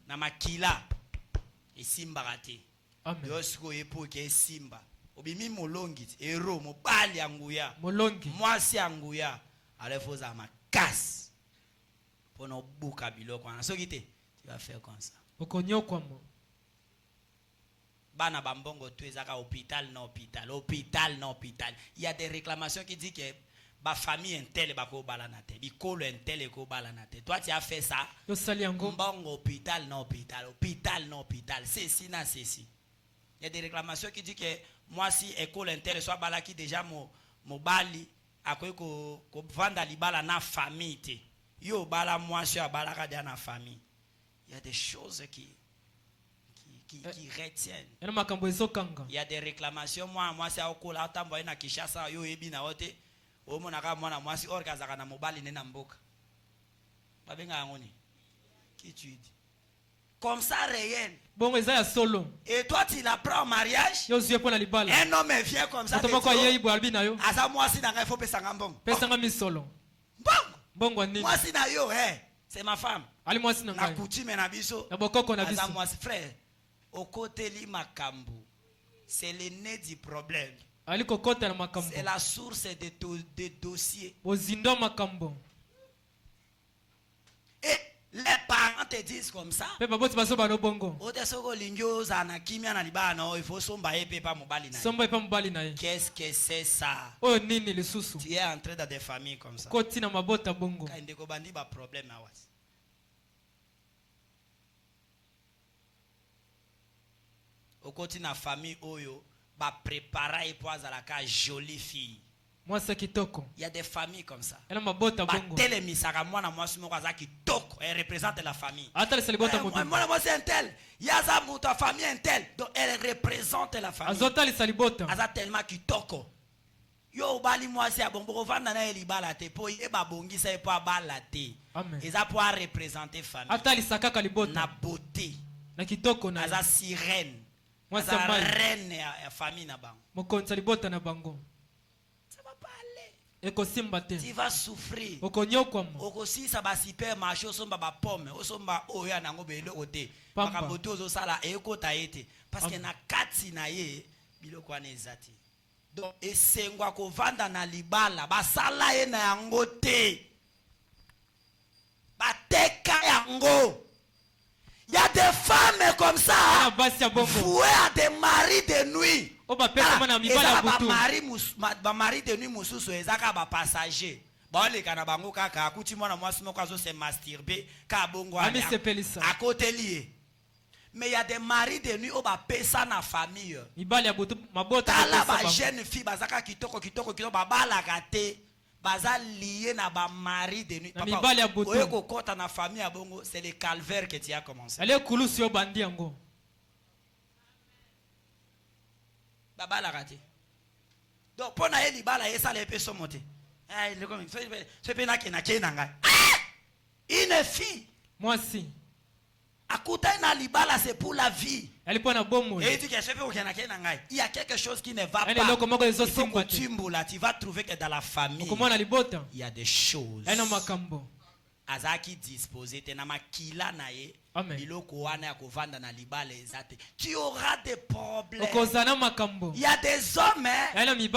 Speaker 2: Na makila. Et simba raté.
Speaker 1: Amen.
Speaker 2: Yosko epoke simba. Obimi molongi ero mobali anguya.
Speaker 1: Molongi.
Speaker 2: Mwasi anguya. Alefoza makas. Pour nos bouka biloko. Tu vas faire comme ça.
Speaker 1: Okonyo kwa mo.
Speaker 2: Bana bambongo tu ezaka hôpital non hôpital. Hôpital non hôpital. Il y a des réclamations qui disent que ba famille intel bako balanate. Bikolo intel ko balanate. Toi tu as fait ça.
Speaker 1: Yo saliango.
Speaker 2: Mbongo hôpital non hôpital. Hôpital non hôpital. Ceci na ceci. Il y a des réclamations qui disent que moi si école intel soit balaki déjà mo bali akoy ko vanda libala na famille te. Yo bala moi si balaka dia na famille. Il y a des choses qui retiennent. Il y a des réclamations. Moi c'est akola atamboy na Kishasa yo ebi na ote. O monaka mwana moi si orgazaka na mobali ne na mboka. Babenga ngoni. Qui tu dis? Comme ça réel.
Speaker 1: Bon, solo.
Speaker 2: Et toi tu l'apprends au mariage. Un homme vient comme ça. Asa moi si nanga faut pesa ngambong.
Speaker 1: Pesa ngami solo.
Speaker 2: Bon. Moi si na yo c'est ma femme.
Speaker 1: Ali moi si na
Speaker 2: na coutume na biso.
Speaker 1: Na bokoko na biso.
Speaker 2: Asa moi frère. Au côté li makambu. C'est le nez du problème.
Speaker 1: Ali kokota na makambu.
Speaker 2: C'est la source de dossiers.
Speaker 1: Ozindo makambu.
Speaker 2: Et les parents te disent comme ça. Qu'est-ce que c'est ça? Tu es entré dans des familles comme ça. Au côté de la famille, va préparer pour la jolie fille.
Speaker 1: Moi c'est kitoko.
Speaker 2: Il y a des familles comme ça.
Speaker 1: Elle m'a bota bongo.
Speaker 2: Elle représente la famille.
Speaker 1: Moi
Speaker 2: c'est un tel. Il y a ça pour ta famille un tel. Donc elle représente la famille.
Speaker 1: Azotali salibota.
Speaker 2: Aza tellement kitoko. Yo bali moi c'est bongo vanda na elibala te po e ba bongisa e po abala te.
Speaker 1: Amen.
Speaker 2: Eza pour représenter famille.
Speaker 1: Atali sakaka libota.
Speaker 2: Na beauté.
Speaker 1: Na kitoko na.
Speaker 2: Aza sirène.
Speaker 1: Moi c'est
Speaker 2: reine ya famille na bango.
Speaker 1: Mokonza libota na bango.
Speaker 2: Tu vas souffrir. Okosi ça va supermarché osomba ba pomme, osomba oya nango belo ote. Makamboto ozosala ekota ete parce que na kati na ye biloko wana ezati. Donc esengwa ko vanda na libala basala ye na yango te. Bateka yango. Il y a des femmes comme ça vouées à des maris de nuit. Mari de nuit mususu ezaka ba passager. Ba le kana bango kaka akuti mwana mwasi moko azo se masturber ka bongo à côté lié. Mais il y a des maris de nuit au ba pesa na famille. Tala ba jeune fille bazaka kitoko ba bala kate. Baza lié na ba mari de nuit. Papa, oyeko kota na famille à bongo, c'est le calvaire que tu as commencé.
Speaker 1: Ale kulusi yo bandi yango.
Speaker 2: Baba la raté. Donc pour na eli bala esa le peso monter. Ah il est comme c'est pena ki na kenanga. Une fille.
Speaker 1: Moi si.
Speaker 2: Akuta na libala c'est pour la vie.
Speaker 1: Elle pour na bomo.
Speaker 2: Et dit que c'est pour kenanga kenanga. Il y a quelque chose qui ne va pas. Il faut que tu vas trouver que dans la famille il y a des choses.
Speaker 1: Elle na makambo.
Speaker 2: Azaki disposé te na makila na ye. Biloko wana ya kovanda na libala ezate. Tu auras des problèmes. Il y a des hommes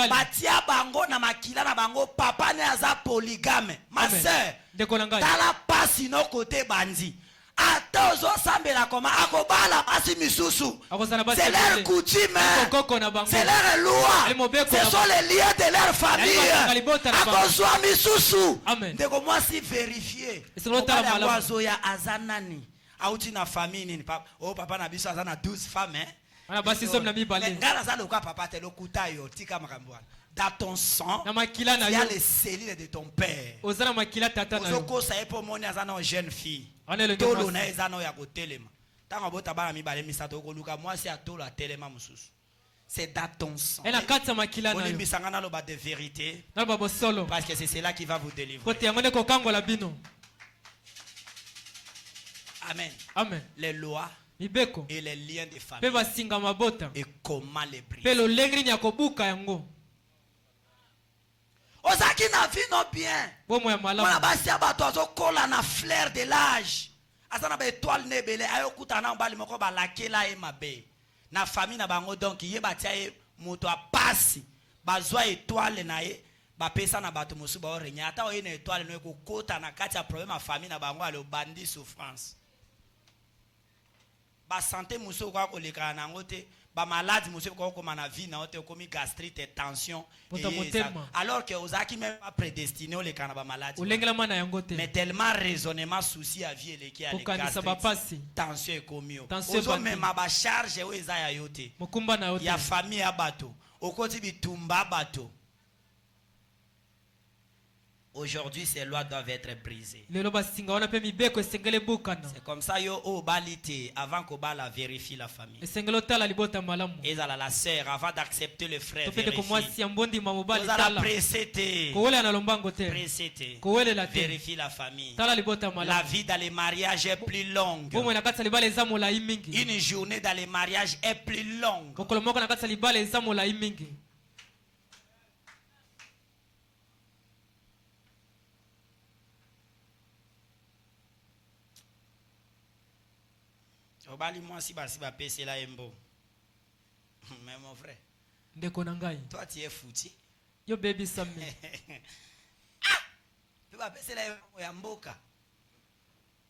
Speaker 2: batia bango na makila na bango papa ne aza polygame. Ma sœur, tala pasi no côté bandi. Ata ozosambela koma akobala pasi misusu. C'est leur coutume. C'est leur loi. Ce sont les liens de leur famille. Akozwa misusu. Ndeko moi si vérifier. Obala wazo ya azanani. Auti na famille nini papa. Oh papa na biso azana 12 femmes
Speaker 1: Ana basi som na mibale.
Speaker 2: Ngala za loka papa te lokuta yo tika makambo. Dans ton sang, il y a les cellules de ton père.
Speaker 1: Ozana makila tata na yo.
Speaker 2: Ozoko sa epo moni azana jeune fille. Tolo na ezana ya kotelema. Tanga bota bana mibale misato ko luka moi si atolo atelema mususu. C'est dans ton sang.
Speaker 1: Elle a 4 makila na yo.
Speaker 2: Olimbisanga loba de vérité.
Speaker 1: Na babo solo.
Speaker 2: Parce que c'est cela qui va vous délivrer.
Speaker 1: Kote yangone ko kangola bino.
Speaker 2: Amen.
Speaker 1: Amen.
Speaker 2: Les lois
Speaker 1: Ibeko
Speaker 2: et les liens de famille. Et comment les briser.
Speaker 1: Pelo lengri nyakobuka yango.
Speaker 2: Ozaki na vie non bien.
Speaker 1: Bomo ya malamu.
Speaker 2: Mwana basi abato azo kola na fleur de l'âge. Asana ba étoile ne belé ayo kutana mbali moko ba lakela e mabe. Na famille na bango donc ye batia e moto a pasi. Bazwa étoile na ye ba pesa na bato mosu ba orenya ata o ina étoile no ko kota na kati ya problème a famille na bango alo bandi souffrance. Ba santé mosu ko koleka na ngote ba maladie mosu ko ko na vie na ote komi gastrite tension alors que ozaki même pas prédestiné au lekana ba maladie mais tellement raisonnement souci à vie eleki à gastrite tension ekomio ozo même ba charge o eza ya yote ya famille ya bato okoti bitumba bato. Aujourd'hui, ces lois doivent être brisées. C'est comme ça, yo o balite avant qu'on la vérifie la famille. Et la sœur, avant d'accepter le frère, vérifie. Vérifie la famille. La vie dans les mariages est plus longue. Une journée dans les mariages est plus longue. Obali moi si ba pese la embo. Mais mon frère. Toi tu es foutu.
Speaker 1: Yo baby Sammy.
Speaker 2: Tu ba pese la ya mboka.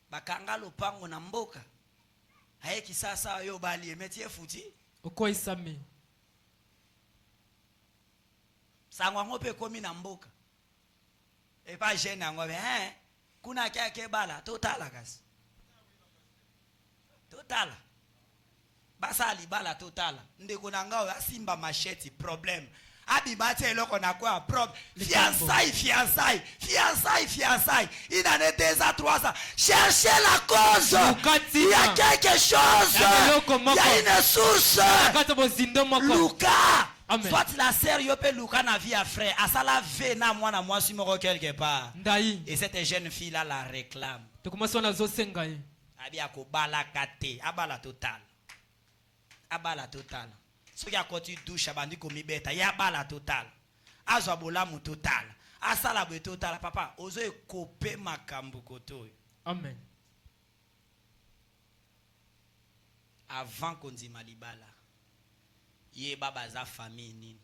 Speaker 2: Bakanga lopango na mboka. Haye kisasa yo bali mais tu es foutu.
Speaker 1: Okoi Sammy.
Speaker 2: Sangwa ngope komi na mboka. Et pas jeune ngobe kuna kya bala total kasi. Total. Basali bala total. Ndeko nangao asimba machete problème. Abi bate eloko na kwa problème. Fiançailles. Il en est 2 à 3 ans. Cherchez la cause. Il y a quelque chose. Il y a une source. Luka. Soit la sœur yope Luka na vie à frère. Asala ve na moi si moko quelque part. Et cette jeune fille là la réclame. Abia ko bala kate abala total soki akoti douche abandi komibeta ya bala total azwa bolamu total asala bo total papa ozo ekope makambu koto.
Speaker 1: Amen.
Speaker 2: Avant konzima libala ye baba za famille nini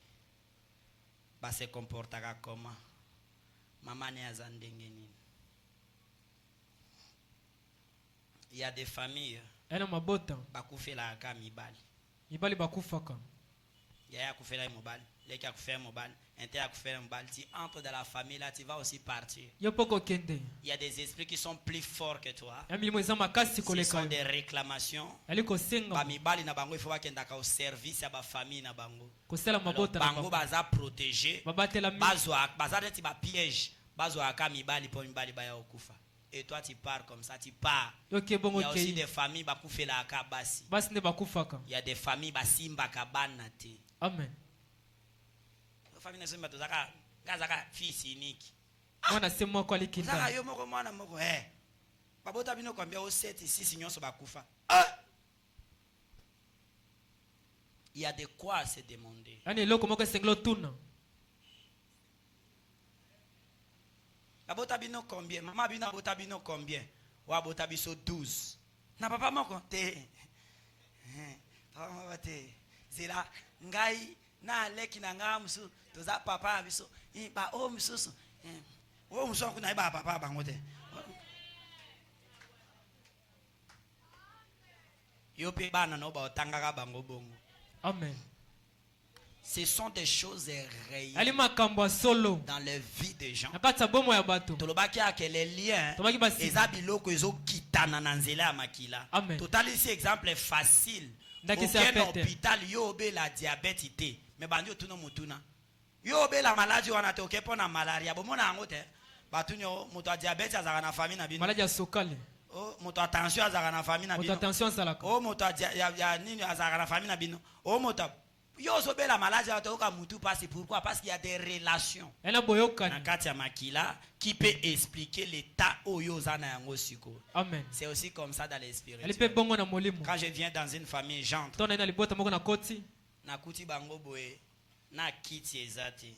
Speaker 2: ba se comportaka comment mama ne azandenge nini. Il y a des familles bakufela ka mibali
Speaker 1: bakufaka
Speaker 2: ya kufela mobali leki akufela mobali inter akufela mobali tu entres dans la famille là tu vas aussi partir. Il y a des esprits qui sont plus forts que toi. Ce sont des réclamations. Ba mibali na bango il faut bakenda ka au service ya ba famille na bango. Bango baza protéger bazwa bazati ba piège bazwa ka mibali po mibali ba ya okufa. Et toi tu pars comme ça, tu pars. Il y a aussi des familles qui la kabasi. Il y a des familles qui simba kabanate.
Speaker 1: Amen.
Speaker 2: Famille ne simba tozaka gazaka fils unique.
Speaker 1: Mwana c'est moi kwa likinda.
Speaker 2: Zaka yo moko mwana moko babota bino kwambia o 7 6 nyonso bakufa. Il y a de quoi se demander.
Speaker 1: Ani loko moko senglo tuna.
Speaker 2: Abota bino combien? Maman bino abota bino combien? Ou abota biso 12. Na papa moko te. Papa moko te. Zela ngai na leki na ngamsu toza papa biso. Ba o msusu. O msusu kuna ba papa bango te. Yo pe bana no ba otangaka bango bongo.
Speaker 1: Amen.
Speaker 2: Ce sont des choses réelles dans la vie des gens. Tolobaki a que les liens ezabiloko ezo kitana na nzela ya makila. Total ici exemple facile. Aucun hôpital yo be la diabète te. Mais bandi otuno mutuna. Yo be la maladie wana te okepo na malaria. Bomona ngo te. Batunyo moto a diabète azaka na famille na bino.
Speaker 1: Maladie ya sokale.
Speaker 2: Oh moto a tension azaka na famille na bino.
Speaker 1: Moto tension salaka.
Speaker 2: Oh moto ya nini azaka na famille na bino. Oh moto yo sobe la maladie atoka mutu parce pourquoi parce qu'il y a des relations na kati ya makila qui peut expliquer l'état oyo zana yango siko.
Speaker 1: Amen.
Speaker 2: C'est aussi comme ça dans l'esprit.
Speaker 1: Quand
Speaker 2: je viens dans une famille j'entre na kuti bango boye na kiti ezate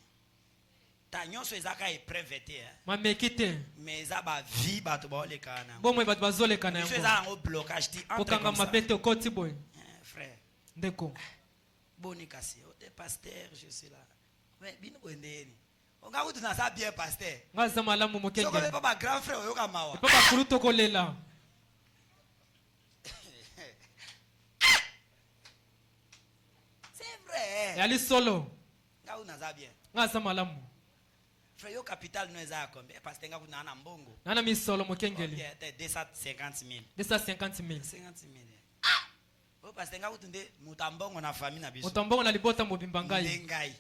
Speaker 2: Tanyoso ezaka épreuve te.
Speaker 1: Mamekite.
Speaker 2: Mais ça ba vie ba to ba le kana.
Speaker 1: Bomwe bat bazole kana yango.
Speaker 2: Tu ça en blocage ti entre
Speaker 1: comme ça. Mapete okoti boy.
Speaker 2: Frère.
Speaker 1: Ndeko.
Speaker 2: Boni kasi, o te pasteur, je suis là. Mais bino bondeni. On ga kutu na sa bien pasteur.
Speaker 1: Ngaza malamu mokenge.
Speaker 2: Soko papa grand frère oyoka mawa.
Speaker 1: Papa kuluto kolela.
Speaker 2: C'est vrai.
Speaker 1: Yali solo.
Speaker 2: Nga una za bien.
Speaker 1: Ngaza malamu.
Speaker 2: Frère yo capital no eza combien? Pasteur nga kuna na mbongo.
Speaker 1: Nana mi solo mokengeli.
Speaker 2: 250 000.
Speaker 1: 250 000.
Speaker 2: 50 000. O pasteur nga kutunde mutambongo na famille na biso.
Speaker 1: Mutambongo na libota mobimba ngai.
Speaker 2: Ngai.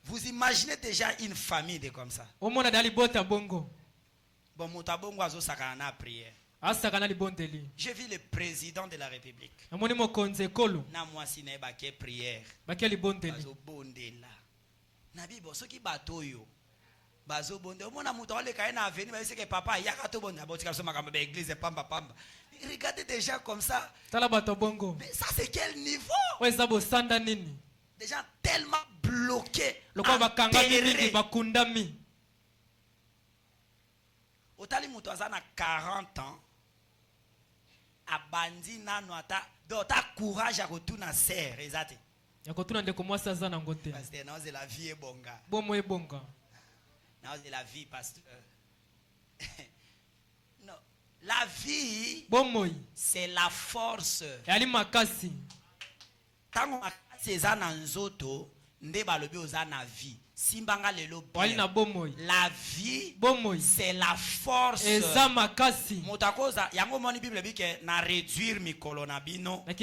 Speaker 2: Vous imaginez déjà une famille de comme ça.
Speaker 1: Omona dali bota bongo.
Speaker 2: Bon mutabongo azo sakana na prière.
Speaker 1: Asakana libondeli.
Speaker 2: J'ai vu le président de la République.
Speaker 1: Amoni mokonze kolo.
Speaker 2: Na mwasi na ba ke prière.
Speaker 1: Bakia libondeli.
Speaker 2: Bazo bondela. Na bibo soki bato yo. Bazo bonde. Omona muto ole ka na avenir ba que papa yaka to bonda botika so makamba ba église pamba pamba. Regardez déjà comme ça.
Speaker 1: Tala bato bongo.
Speaker 2: Mais ça c'est quel niveau?
Speaker 1: Ouais ça bo sanda nini?
Speaker 2: Des gens tellement bloqués.
Speaker 1: Lokwa bakanga mingi bakundami.
Speaker 2: Otali muto azana 40 ans. Abandi nano ata do ta courage à kotuna serre ezate.
Speaker 1: Ya kotuna ndeko mwasi azana ngote.
Speaker 2: Parce que non c'est la vie est bonga.
Speaker 1: Bomo e bonga.
Speaker 2: Non c'est la vie pasteur. Non, la vie c'est la force.
Speaker 1: Yali makasi.
Speaker 2: Tango makasi ezana nzoto nde balobi ozana vie. Simbanga lelo la vie c'est la force. Motakoza yango moni Bible bike na réduire mikolo na bino na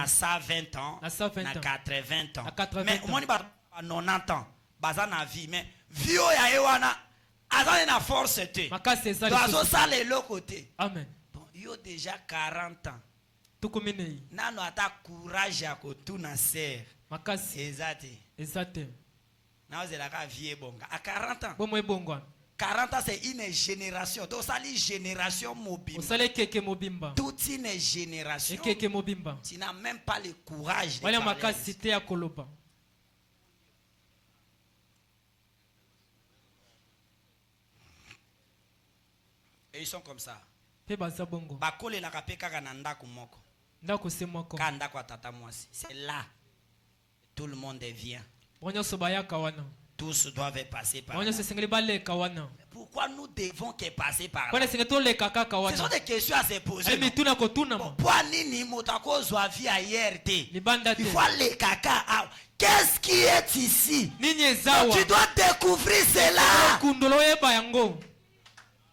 Speaker 2: 120 ans na 80 ans mais moni ba 90 ans baza na vie mais vie ya ewana azana na force te doazo sala eloko te.
Speaker 1: Amen.
Speaker 2: Bon yo déjà 40 ans
Speaker 1: tukuminei
Speaker 2: nano ata courage ya kotuna serre
Speaker 1: makasi
Speaker 2: ezate à 40 ans.
Speaker 1: 40
Speaker 2: ans, c'est une génération. Donc, ça, une génération mobile. Toute une génération. Tu n'as même pas le courage de parler. Et ils sont comme ça. C'est là. Tout le monde vient. Tous doivent passer par là. Pourquoi nous devons passer par là? Ce sont des questions à se poser. Pourquoi il faut aller caca. Qu'est-ce qui est ici? Tu dois découvrir cela.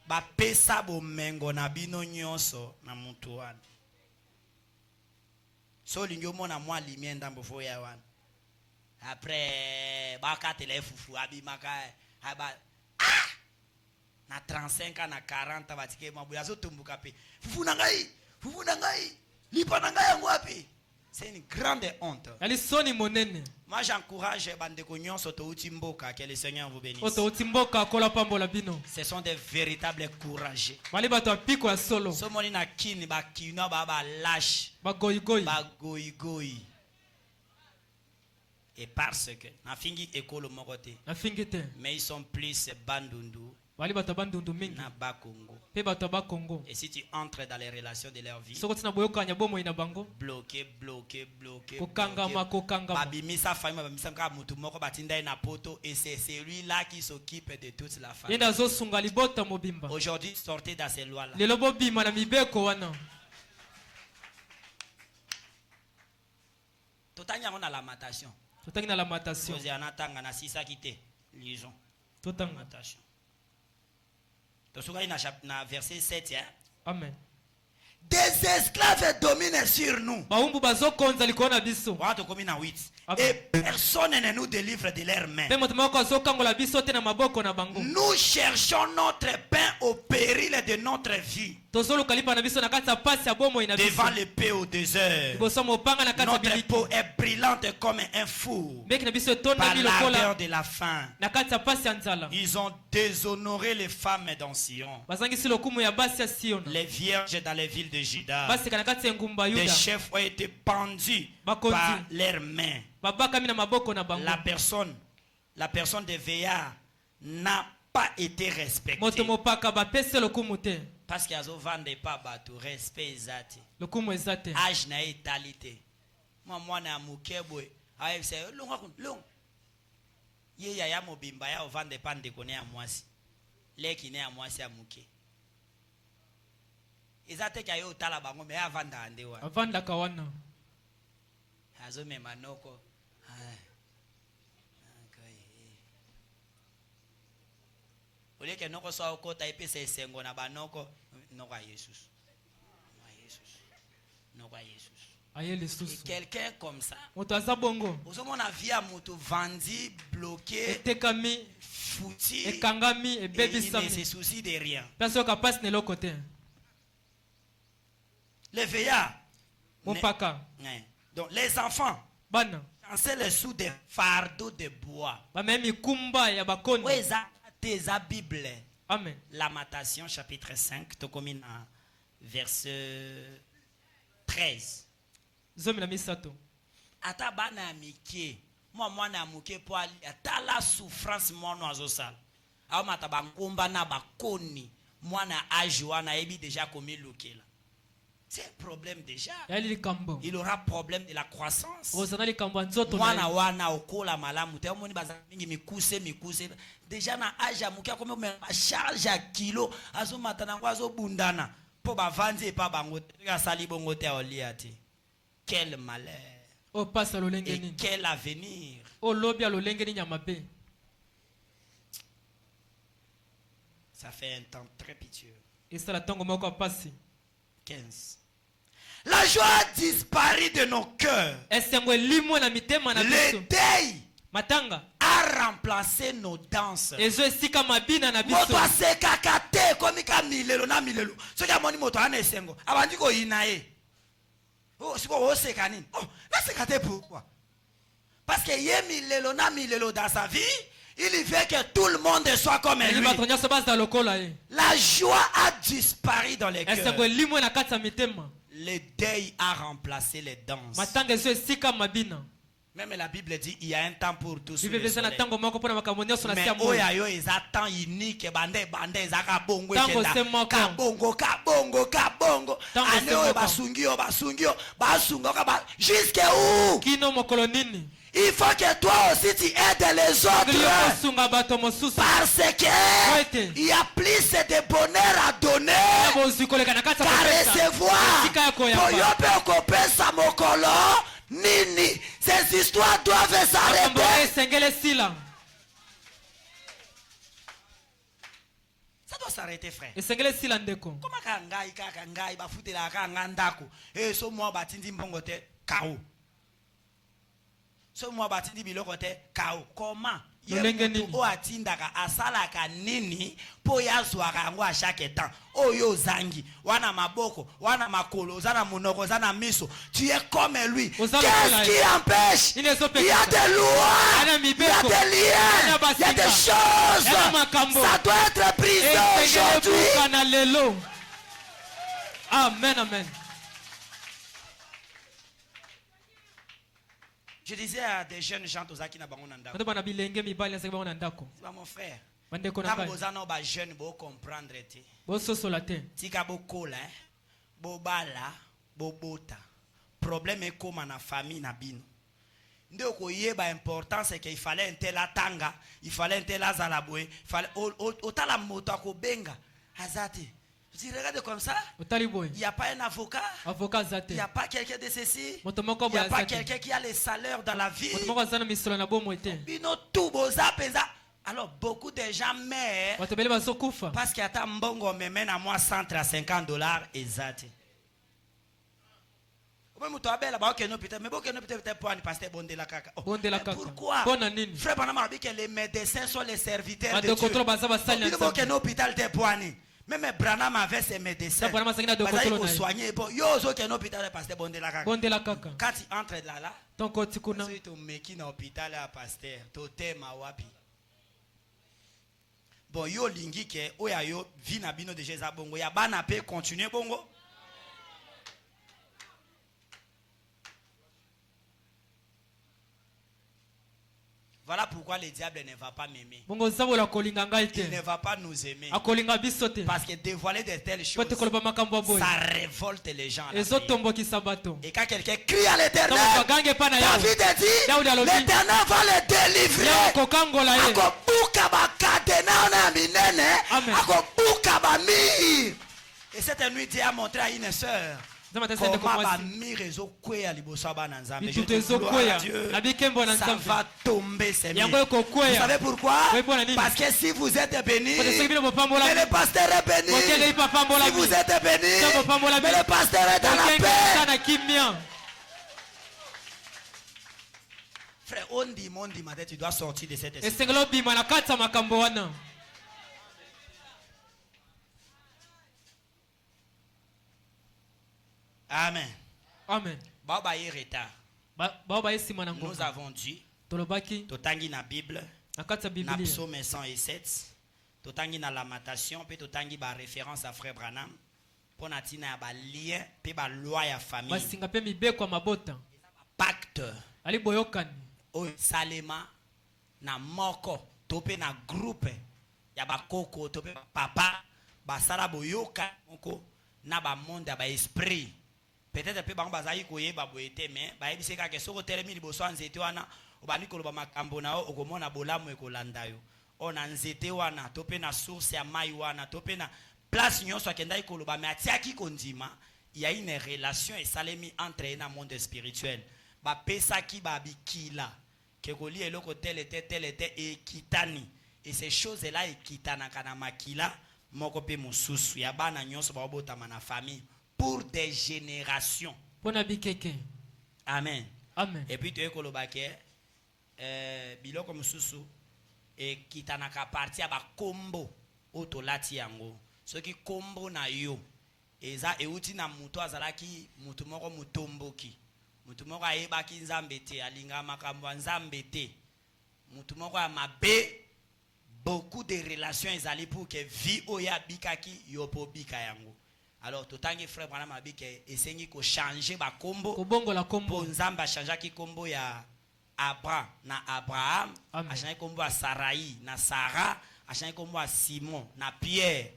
Speaker 2: Bapesa bomengo na bino nyonso na mutu wana. So lingo mona mwa limie ndambo fo ya wana. Après, baka téléfoufou, abimaka, na 35 ans, na 40 ans, batike mabuya zo tumbuka pe. Fufu nangai, lipa nangai ngwapi. C'est une grande honte. Moi j'encourage bandeko nyonso to utimboka, que le Seigneur vous bénisse. Ce sont des véritables courageux. So moni na kini ba kino ba lâche. Ba goigoi. Et parce que na fingi ekolo mokote. Mais ils sont plus bandundu. Na bakongo. Et si tu entres dans les relations de leur vie, bloqué. Babimisa famille, babimisa ka mutu moko batinda na poto et c'est celui-là qui s'occupe de toute la famille. Aujourd'hui, sortez dans ces lois-là. Totanya on a la matation. Vous en attendez na sisa kité. Lisons. Matation. Na verset 7.
Speaker 1: Amen.
Speaker 2: Des esclaves dominent sur nous. Et personne ne nous délivre de leurs mains. Nous cherchons notre pain au péril de notre vie. Devant l'épée au désert, notre peau est brillante comme un four par l'ardeur de la faim. Ils ont déshonoré les femmes dans Sion, les vierges dans les villes de Juda. Des chefs ont été pendus par leurs mains. La personne la personne de veillard n'a pas été respectée. Parce qu'il y a des pas bateau, respect exact. Âge n'a égalité. Moi, na mukebwe. Aïe, c'est long. Yé ya mobimba ya vende pas de connaître à moi si. Les qui n'est à moi si à muke. Exact qu'il y a au talabango mais avant d'andewa.
Speaker 1: Avant la kawana.
Speaker 2: Azo me manoko. Au lieu que nous soit au côté et c'est sengo na banoko non à Jésus. Non à Jésus. Et quelqu'un comme ça. Vous avez un vie à moto vendi, bloqué, foutu, et il ne se soucie de rien. Les veillards. Donc les enfants. C'est le sous des fardeaux de bois. Oui, tes Bible.
Speaker 1: Amen.
Speaker 2: Lamentation chapitre 5, tu commines verset 13. Ata bana miki. Moi na muke po ali ata la souffrance moi no azosal. Aw mata bankomba na bakoni. Moi na ajwa na ebi déjà commis lokela. C'est un problème déjà. Il aura problème de la croissance. Mwana wana okola malamu te omoni baza mingi mikuse. Déjà na âge ya mukia comme me charge à kilo azo matana ngo azo bundana po ba vandi e pa bango te sali bongo te oliati. Quel malheur. Et quel avenir. Ça fait un temps très pitié. 15. La joie a disparu de nos cœurs. Le deuil a remplacé nos danses. Moto aseka te komi ka milelo na milelo. Soki amoni moto ana esengo. Abandi ko inae. Oh, siko oseka nini? Oh, na seka te pourquoi? Parce que yé milelo na milelo dans sa vie, il veut que tout le monde soit comme lui. La joie a disparu dans les cœurs. Le deuil a remplacé les danses. Même la Bible dit il y a un temps pour tout. Mais oya yo eza temps unique bande ezaka bongo kabongo ane oyo basungi jusqu'à où? Il faut que toi aussi tu aides les autres. Parce que il y a plus de bonheur à donner qu'à recevoir. Nini, ces histoires doivent s'arrêter. Ça doit s'arrêter, frère. Comment kangai bafute la kangandako et so moi batindi mbongote kao. So moi batindi bilokote kao. Comment? O atindaka asalaka nini po yazwaka ngo a chaque temps. Oyo zangi wana maboko wana makolo zana munoko zana miso. Tu es comme lui. Qu'est-ce qui empêche? Il y a des lois, il y a des liens, il y a des choses. Ça doit être brisé aujourd'hui.
Speaker 1: Amen, amen.
Speaker 2: Je disais à des jeunes gens qui n'ont pas mon frère, quand vous avez jeune, vous comprendre. Tika bokola, bobala, bobota. Problème est comme dans la famille na bino. Ndio koyeba importance c'est qu'il fallait un tel atanga, il fallait un tel azalabwe, il fallait otala moto akobenga azati. Tu regardes comme ça, il n'y a pas un avocat, il n'y a pas quelqu'un de ceci, il n'y a pas quelqu'un qui a les salaires dans la vie. Alors beaucoup de gens meurent parce qu'il y a un mbongo me mène à moi $150 exact. Pourquoi? Frère Panama dit que les médecins sont les serviteurs de Dieu. Même Branham avait ses médecins. Pour soigner. Quand tu entres là, tu mets dans l'hôpital à pasteur. Bon, yo lingi ke oya yo vi na bino de Jésus bongo ya bana pe continuer bongo. Voilà pourquoi pourquoi le diable ne va pas m'aimer.
Speaker 1: Il ne
Speaker 2: va pas nous aimer. Parce que dévoiler de telles choses, ça révolte les gens. Et quand quelqu'un crie à l'Éternel, David a dit, l'Éternel va le délivrer. Et cette nuit, Dieu a montré à une sœur comment ça va tomber ces murs. Vous savez pourquoi? Parce que si vous êtes bénis, mais le pasteur est béni. Si vous êtes bénis, mais le pasteur est dans la paix. Frère, on dit, tu dois sortir de cette esprit. Amen.
Speaker 1: Amen.
Speaker 2: Baba est retard. Nous avons dit, totangi na Bible, na psaume 107, totangi na lamentation, puis totangi ba référence à frère Branham, pour natina ba lien, puis ba loi ya famille. Pacte. O salema na moko, topé na groupe, ya ba koko, topé papa, ba sala boyoka, moko, na ba monde ba esprit. Peut-être que bango bazali koyeba boyete mais bayebise ka ke soko telemi liboso nzete wana obani koloba makambo na okomona bolamu ekolanda yo ona nzete wana tope na source ya mai wana tope na place nyonso akenda ikoloba mais atiaki kondima il y a une relation et salemi entre na monde spirituel ba pesaki ba bikila ke koli eloko tel était et kitani et ces choses là ekitana kana makila moko pe mususu ya bana nyonso ba botama na famille pour des générations. Amen.
Speaker 1: Amen.
Speaker 2: Et puis tu es kolobake biloko mususu et kitanaka parti aba kombo otolati yango. Ce qui kombo na yo eza euti na muto azalaki mutu moko mutomboki. Mutu moko ayebaki nzambe te alinga makambo nzambe te. Mutu moko amabe beaucoup de relations ezali pour que vie oya bikaki yopo bika yango. Alors, tout le frère Branham a dit qu'il ko changer ba combo. Pour Nzamba changer ki combo ya Abraham, a changer combo à Sarai, na Sarah, a changer combo à Simon, na Pierre.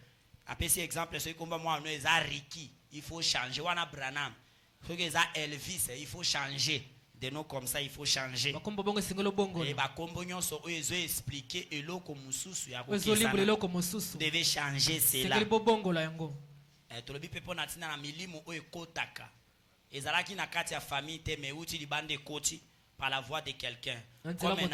Speaker 2: Après ces exemples, ce combo moi on est à Ricky, il faut changer. Wana Branham, faut que ça Elvis, il faut changer. De nous comme ça, il faut changer. Et ba combo nyonso oyezo expliquer eloko mususu ya ko devez changer cela. Tolobi pepo natina na milimo o ekotaka ezalaki na kati ya famille te mais uti libande koti par la voix de quelqu'un comme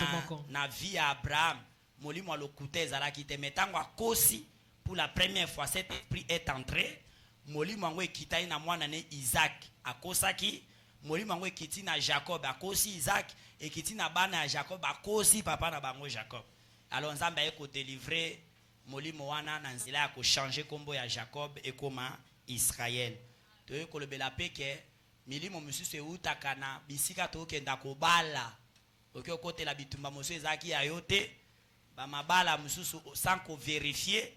Speaker 2: na vie ya Abraham molimo alokuta ezalaki te mais tango akosi pour la première fois cet esprit est entré molimo ngo ekitai na mwana ne Isaac akosaki molimo ngo ekiti na Jacob akosi Isaac ekiti na bana ya Jacob akosi papa na bango Jacob alors nzambe ayeko délivrer molimo wana na nzela ya ko changer kombo ya Jacob et koma Israël to kolobela peke milimo mususu eutaka na bisika to kenda ko bala oki okotela bitumba mosu ezaki ya yote ba mabala mususu sans ko vérifier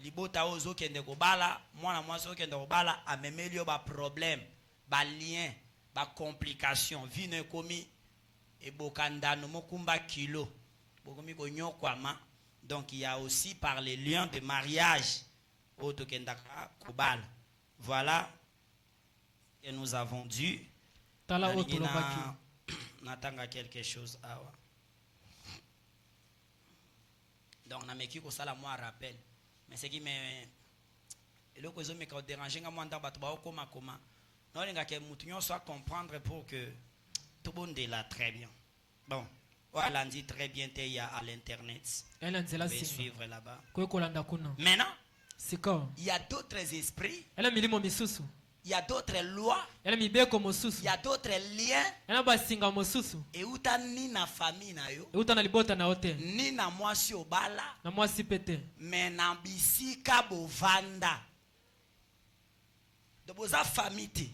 Speaker 2: libota ozo kende ko bala mwana mwasi okende ko bala amemeli yo ba problème ba lien ba complication vine komi e bokandano mokumba kilo bokomi ko nyokwama. Donc il y a aussi par les liens de mariage voilà et nous avons dû n'attendre quelque chose. Donc on a mis que ça la moi rappel mais ce qui me le cause me quand déranger moi dans bato ba comment non les que mutunyo soit comprendre pour que tout le monde est là très bien. Bon. Elle a dit très bien à l'internet. Je suivre là-bas. Maintenant, il y a d'autres esprits. Il y a d'autres lois. Il y a d'autres liens. Et où t'as ni na famille na yo. Ni na mwasi obala. Mais na bisika bovanda. De boza famille.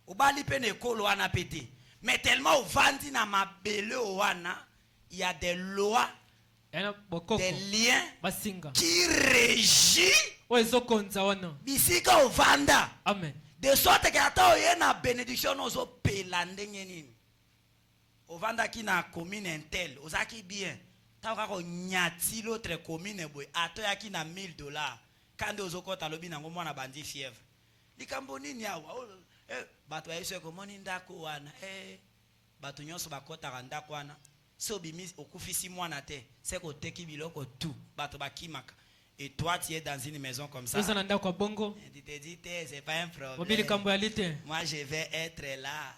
Speaker 2: Obali pene kolo wana pete. Mais tellement au vandi na mabele owana, il y a des lois, des liens qui régissent bisika au vanda.
Speaker 1: Amen.
Speaker 2: De sorte que ata oyena bénédiction ozo pelande nini. Au vanda qui na commune intel, ozaki bien. Taoko nyati l'autre commune boy. Ato yaki na $1000. Quand ozoko talobi nango mwana bandi fièvre. Likambo nini ya bato ya yesu komoni ndako wana. Bato nyonso bakota ndako wana. So bimi okufisi mwana te. C'est ko teki biloko tout. Bato bakimaka. Et toi, tu es dans une maison comme ça. Tu te dis, c'est pas un problème. Moi, je vais être là.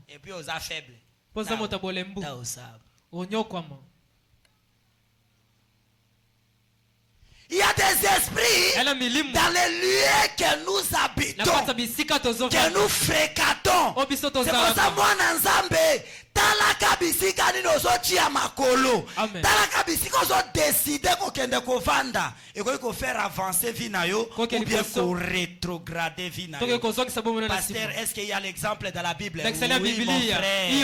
Speaker 2: Et puis, aux faibles. Il y a des esprits dans les lieux que nous habitons, que nous fréquentons. C'est pour ça, moi, Nzambe, talaka bisika ni nozotia makolo. Talaka bisika ozo décider ko kende ko vanda. Et ko faire avancer vie na yo ou bien ko rétrograder vie na yo. Pasteur, est-ce qu'il y a l'exemple dans la Bible? Oui, mon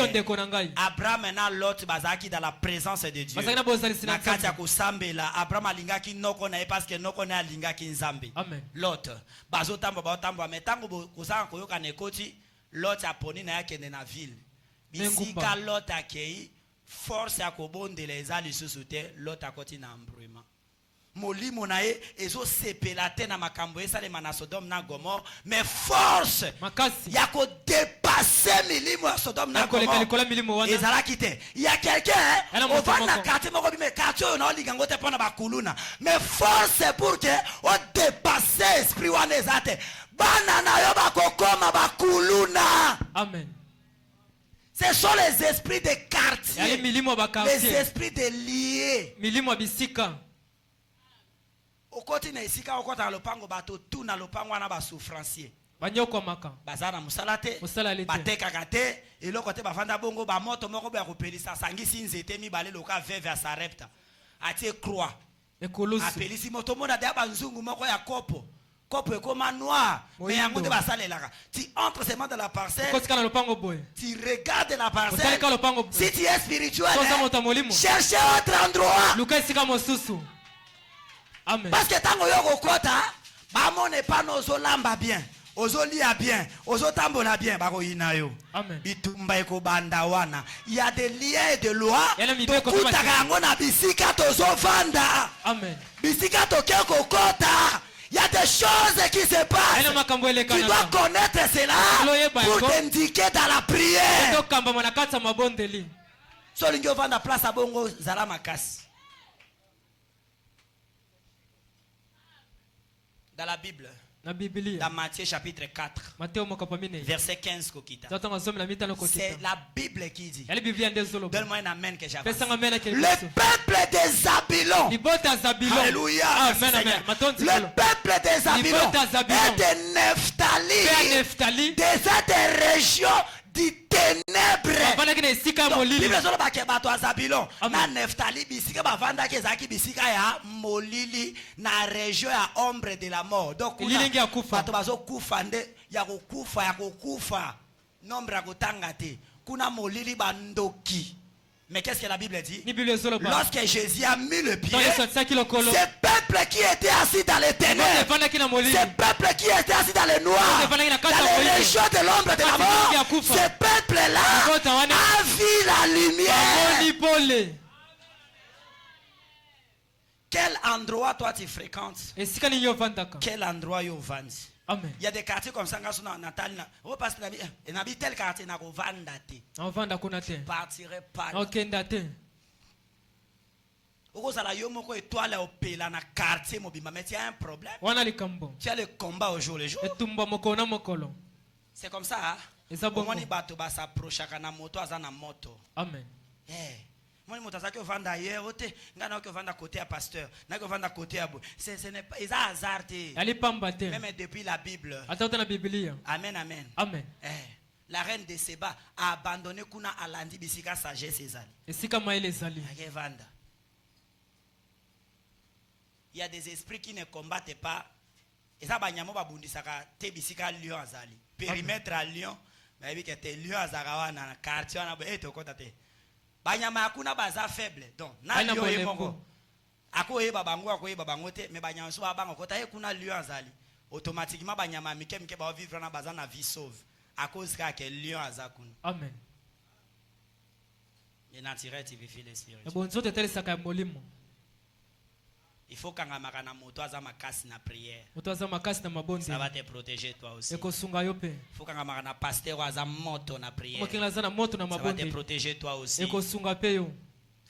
Speaker 2: frère. Abraham na Lot bazaki dans la présence de Dieu. Na kati ya kusambela Abraham alingaki noko na parce que noko na alingaki Nzambe. Lot bazotamba baotamba metango kozanga koyoka nekoti Lot aponi na yake na ville. Bisika Lot akei force ya kobondela ezali susute Lot akoti na embrouillement. Molimo na ye ezo sepela te na makambo esalema na Sodome na Gomorre, mais force ya ko dépasser milimo ya Sodome na Gomorre ezalaki te. Il y a quelqu'un au va na quartier moko bime quartier na ligango te pona bakuluna, mais force pour que o dépasser esprit wana ezate bana na yo bakokoma bakuluna. Amen. Ce sont les esprits de quartier, les esprits de liés. Okoti na isika okota na lopango bato tu na lopango wana ba souffrancier. Bazana musalate, bateka kate, eloko te bafanda bongo ba moto moko ba kopelisa sangisi nzete mibale loka veve ya Sarepta. Atie croix. Apelisi moto mona de banzungu moko ya kopo. Kopo ekoma noir, mais yango te basalelaka. Tu entres seulement dans la parcelle. Tu regardes la parcelle. Si tu es spirituel, cherchez autre endroit. Amen. Parce que tango yoko kota, bamone pa nozo lamba bien, ozo lia bien, ozo tambola bien, bako inayo. Amen. Bitumba eko banda wana. Il y a des liens et des lois. Tokuta kango na bisika tozo vanda. Amen. Bisika tokeko kota. Il y a des choses qui se passent. Tu dois connaître cela pour t'indiquer dans la prière. Solingyo vanda place à bongo zala makasi. Dans la Bible, dans Matthieu chapitre 4, verset 15, c'est la Bible qui dit. Donne-moi un amen que j'avance. Le peuple des Zabylons. Alléluia. Le peuple des Zabylons et de Nephtali, de cette région du ténèbre. Donc, Bible solo bato a Zabylon. Na Nephtali bisika bavanda ke zaki bisika ya molili na région ya ombre de la mort. Donc bato bazo kufa nde ya kokufa nombre ya kotanga te. Kuna molili bandoki. Mais qu'est-ce que la Bible dit? Lorsque Jésus a mis le pied, ce peuple qui était assis dans les ténèbres, ce peuple qui était assis dans les noirs, dans les régions de l'ombre de la mort, ce peuple-là a vu la lumière. Quel endroit toi tu fréquentes? Quel endroit tu vas? Amen. Il y a des quartiers comme ça, Natal, on passe dans tel quartier, on va partirait pas. Mais tu as un problème. Tu as le combat au jour le jour. C'est comme ça. Amen. Moi motazaki ovanda hier ote ngana ko vanda côté à pasteur na ko vanda côté à ce n'est pas ils a hasard même depuis la Bible. Amen amen. Amen. La reine de Séba a abandonné kuna alandi bisika sagesse ezali. Esika maile ezali. Vanda. Il y a des esprits qui ne combattent pas. Eza banyamo babundisaka te bisika lion azali. Périmètre à Lyon, mais bi que te lion azarawa na quartier na to kota te. Banyama akuna baza faible donc na lion yemongo ako yeba bango ako yeba bango te mais banyama so abango kota ye kuna lion azali automatiquement banyama mike ba vivre na baza na vie sauve à cause ka ke lion azakuna. Amen. Le naturel typifie le spirituel. Il faut qu'un amarana moto azama kasi na prière. Ça va te protéger toi aussi. Il faut qu'un amarana pasteur azama moto na prière. Ça va te protéger toi aussi. Il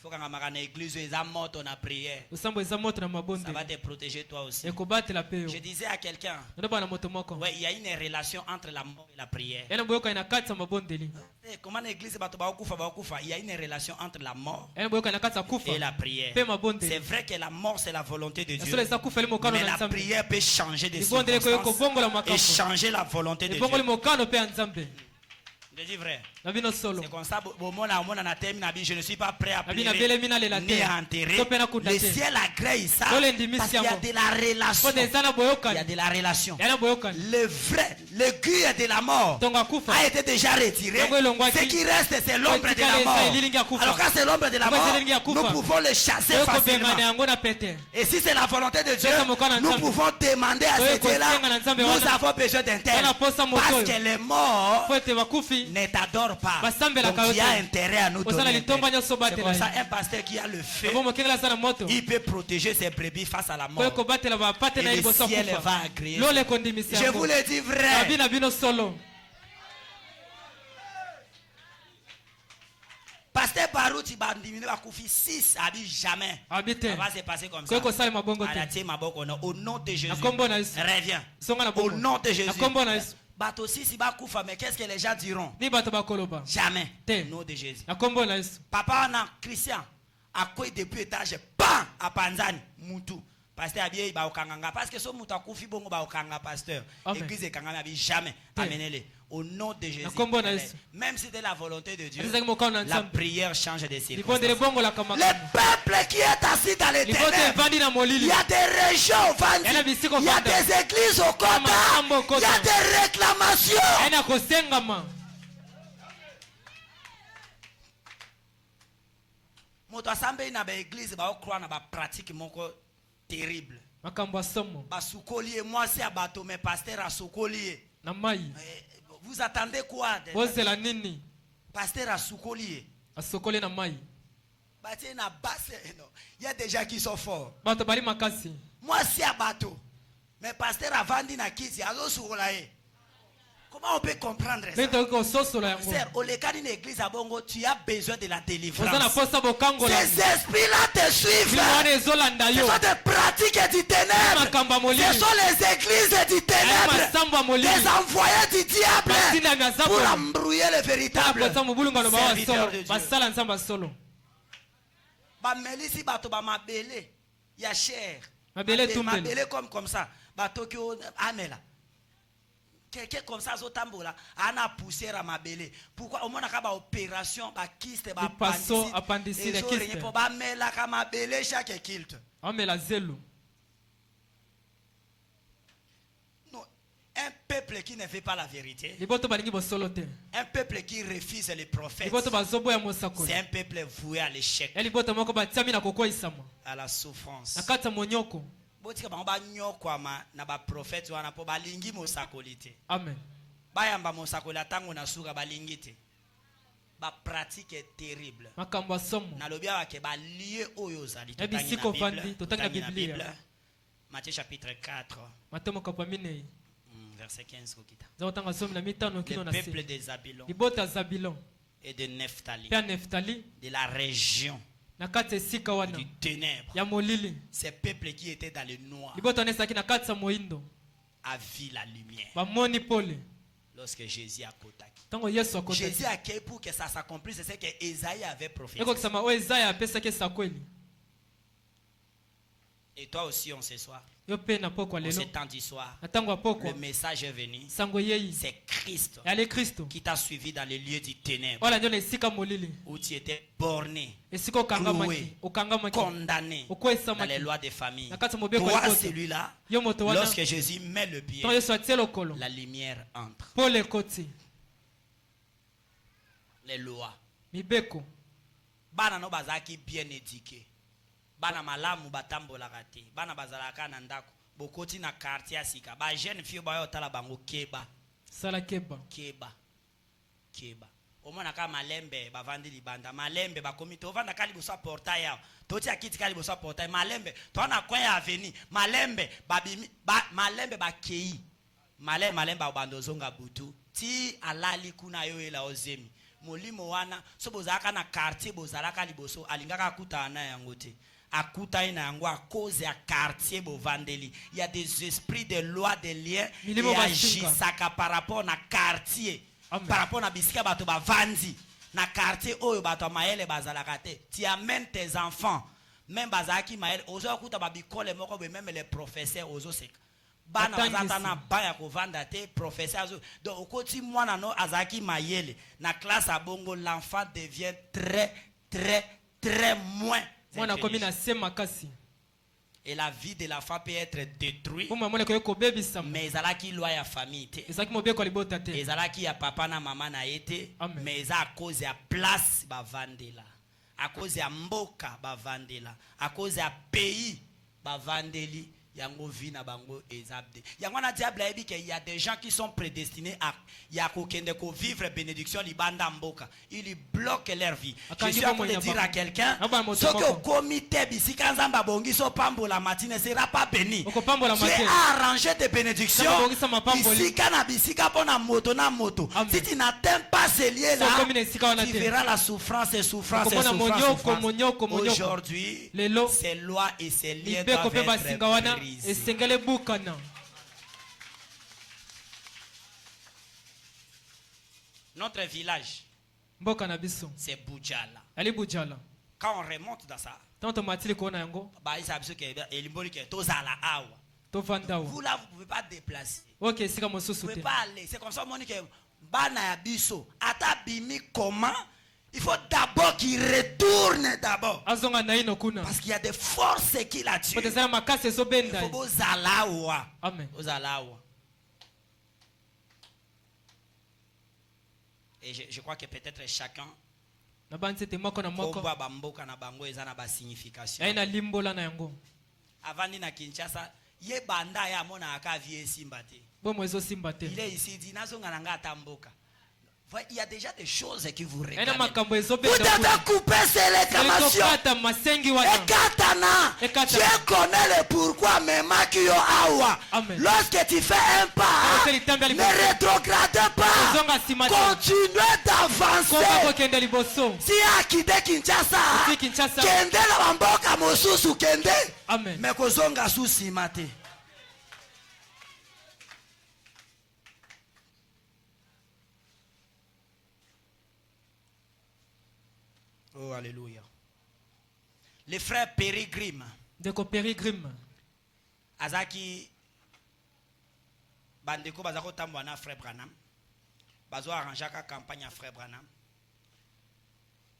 Speaker 2: faut qu'un église ait moto na prière. Ça va te protéger toi aussi. Je disais à quelqu'un, ouais, il y a une relation entre la mort et la prière. Comment l'église il y a une relation entre la mort et la prière. C'est vrai que la mort c'est la volonté de Dieu, mais la prière peut changer de circonstances et changer la volonté de Dieu. Je dis vrai. C'est comme ça, je ne suis pas prêt à prier ni à enterrer. Le ciel agrée ça parce qu'il y a de la relation. Il y a de la relation. Le vrai, l'aiguille de la mort a été déjà retiré. Ce qui reste, c'est l'ombre de la mort. Alors quand c'est l'ombre de la mort, nous pouvons le chasser facilement. Et si c'est la volonté de Dieu, nous pouvons demander à ce Dieu-là, nous avons besoin d'un tel. Parce que les morts ne t'adore pas. Donc tu as intérêt à nous donner. C'est comme ça un pasteur qui a le feu, il peut protéger ses brebis face à la mort. Et le ciel va agréer. Je vous le dis vrai. Pasteur Baruti va diminuer à Koufi 6 habite jamais. Ça va se passer comme ça. Au nom de Jésus. Reviens. Au nom de Jésus. Bateau si ba koufa, mais qu'est-ce que les gens diront? Jamais. Au nom de Jésus. Papa na Christian a quoi depuis étage bam à Panzani Moutou. Pasteur Abiye ba okanganga parce que so mutu akufi bongo ba okanga pasteur. Église e kanganga bi jamais amenez-les au nom de Jésus. Même si c'est la volonté de Dieu, la prière change de circonstances. Le peuple qui est assis dans les ténèbres, il y a des régions vendues, il y a des églises au Kota, il y a des réclamations. Moto asambe na ba église ba okroa na ba pratique moko terrible. Ba soukolié moi c'est abato mais pasteur a soukolié. Vous attendez quoi? Pasteur a soukolié. Il y a des gens qui sont forts. Moi c'est abato mais pasteur a vendu na kisi azo soukolaye. Comment on peut comprendre ça? Sœur, au cas d'une église à Bongo, tu as besoin de la délivrance. Ces esprits-là te suivent. Ce sont des pratiques du ténèbre. Ce sont les églises du ténèbre. Les envoyés du diable pour embrouiller les véritables serviteurs de Dieu. Melisi bato ba mabele ya cher. Mabele comme ça. Bato ki amela. Quelqu'un comme ça zotambola ana pousser à mabele. Pourquoi au moins akaba opération ba kyste ba appendicite pour ba mela ka mabele chaque kilte.
Speaker 1: Amela zelo.
Speaker 2: Non, un peuple qui ne fait pas la vérité. Un peuple qui refuse les prophètes. C'est un peuple voué à l'échec. À la souffrance. Botika bango ba nyokwama na ba prophète wana po balingi mosakolite.
Speaker 1: Amen.
Speaker 2: Bayamba mosakola tango na suka balingi te. Ba pratique est terrible. Na lobia wa ke ba lié oyo zali totanga na Bible. Matthieu chapitre 4. Verset 15 kokita. Le peuple des Zabulon et de Nephtali. De la région du ténèbre. Ces peuples qui étaient dans le noir a vu la lumière. Lorsque Jésus a contacté. Jésus a créé pour que ça s'accomplisse. C'est ce que Esaïe avait prophétisé. Et toi aussi, on se soir. On se tend du soir. Le message est venu. C'est Christ qui t'a suivi dans les lieux du ténèbre. Où tu étais borné, cloué, condamné dans les lois des familles. Toi, celui-là, lorsque Jésus met le pied, la lumière entre. Les lois. Bana no bazaki bien éduqué. Bana malamu batambola kate bana bazalaka na ndako bokoti na quartier sika ba jeune fille ba yotala bango keba
Speaker 1: sala keba
Speaker 2: omona ka malembe bavandi libanda malembe bakomite ovanda kali bosa portail ya toti akiti kali bosa portail malembe to na coin ya avenue malembe babimi malembe bakei malembe babandozonga butu ti alali kuna yo ela ozemi molimo wana so bozalaka na quartier bozalaka liboso alingaka kutana yango te akuta ina yango à cause ya quartier bovandeli. Il y a des esprits de loi de liens et agisaka par rapport na quartier. Amen. Par rapport na bisika bato bavandi na quartier oyo bato maele bazalaka te. Tu amènes tes enfants même bazaki maele ozo kuta babikole moko be même les professeurs ozo seka. Bana bazata na baya kovanda te professeur ozo. Donc okoti mwana no azaki maele na classe à bongo l'enfant devient très moins. Et la vie de la femme peut être détruite. Mais ils ont qui loi à famille. Ils ont qui a papa na maman na été. Mais ils ont à cause de la place ba vandela. À cause de la mboka ba vandela. À cause de la pays ba vandeli. Yango vina bango ezabde. Yango na diable ebi que il y a des gens qui sont prédestinés à yakokende ko vivre bénédiction libanda mboka. Ils bloquent leur vie. Je suis en train de dire à quelqu'un ce que comité bisika nzamba bongi so pambola matine sera pas béni. Tu es arrangé des bénédictions. Bisika na bisika pona moto na moto. Si tu n'atteins pas ces liens là, tu verras la souffrance et souffrance et souffrance. Aujourd'hui, ces lois et ces liens doivent être brisés. Notre village, c'est Boudjala. Quand on remonte dans ça, vous là, vous ne pouvez pas déplacer. Vous ne pouvez pas aller. C'est comme ça, Monique. Comment? Il faut d'abord qu'il retourne d'abord. Parce qu'il y a des forces qui la tuent. Il faut Zalawa. Amen. Et je crois que peut-être chacun signification. Avant na Kinshasa, ye banda ya mona akavie simbate. Il est ici dit nazonga nanga tamboka. Il y a déjà des choses qui vous regardent. Vous devez couper ces réclamations. Tu connais le pourquoi, mais Makio Awa. Lorsque tu fais un pas, ne rétrograde pas. Continuez d'avancer. Si à quitter Kinshasa, Kende la Wamboka Mosusu Kende. Mais Kozonga Susi Mate. Oh, alléluia. Les frères Pérégrime. Azaki bandeko bazako tambwa na frère Branham. Bazo arranger ka campagne à frère Branham.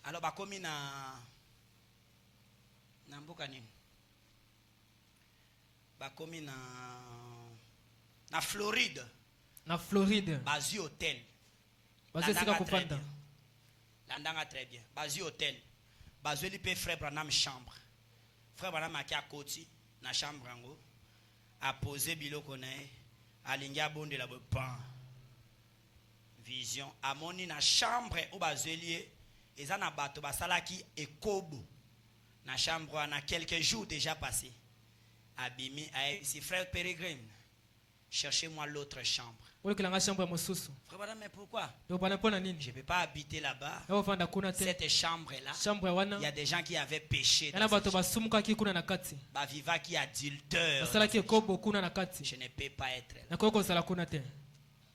Speaker 2: Alors bakomi na mboka nini? Bakomi na Floride.
Speaker 1: Na Floride.
Speaker 2: Bazi hôtel.
Speaker 1: Bazi sika kupanda.
Speaker 2: Landanga très bien. Bazi hôtel. Bazi lipe frère Branham chambre. Frère Branham a kia koti na chambre ango. A posé biloko na alingia bonde la pan. Vision. Amoni na chambre ou bazelie. Eza na bato basalaki ekobo. Na chambre na quelques jours déjà passés. Abimi a si frère Pérégrine. Cherchez-moi l'autre chambre. Frère Branham, mais pourquoi? Je ne peux pas habiter là-bas. Cette chambre-là, il y a des gens qui avaient péché. Baviva qui adultère. Je ne peux pas être là.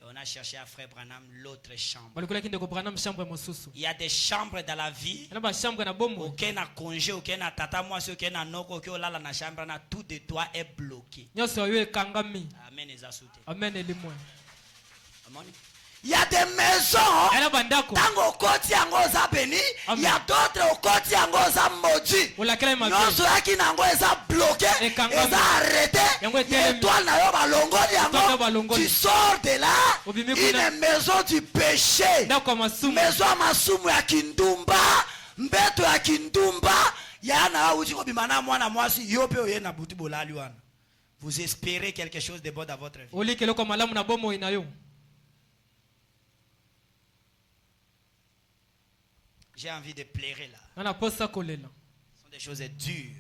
Speaker 2: On a cherché à frère Branham l'autre chambre. Il y a des chambres dans la vie. Aucun a congé, aucun a tata moi, aucun a noko, aucun a la chambre, tout de toi est bloqué. Amen. Amen. Il y a des maisons. Tango koti angoza béni. Il y a d'autres au koti angoza maudit. Nous ceux qui n'angoza bloqué, ils arrêté. Et toi na yo balongoli ango. Tu sors de là. Une maison du péché. Maison masumu ya kindumba. Mbeto ya kindumba. Yana uji ko bimana mwana mwasi yope oye na buti bolali wana. Vous espérez quelque chose de bon dans votre vie. J'ai envie de pleurer là.
Speaker 1: Ce
Speaker 2: sont des choses dures.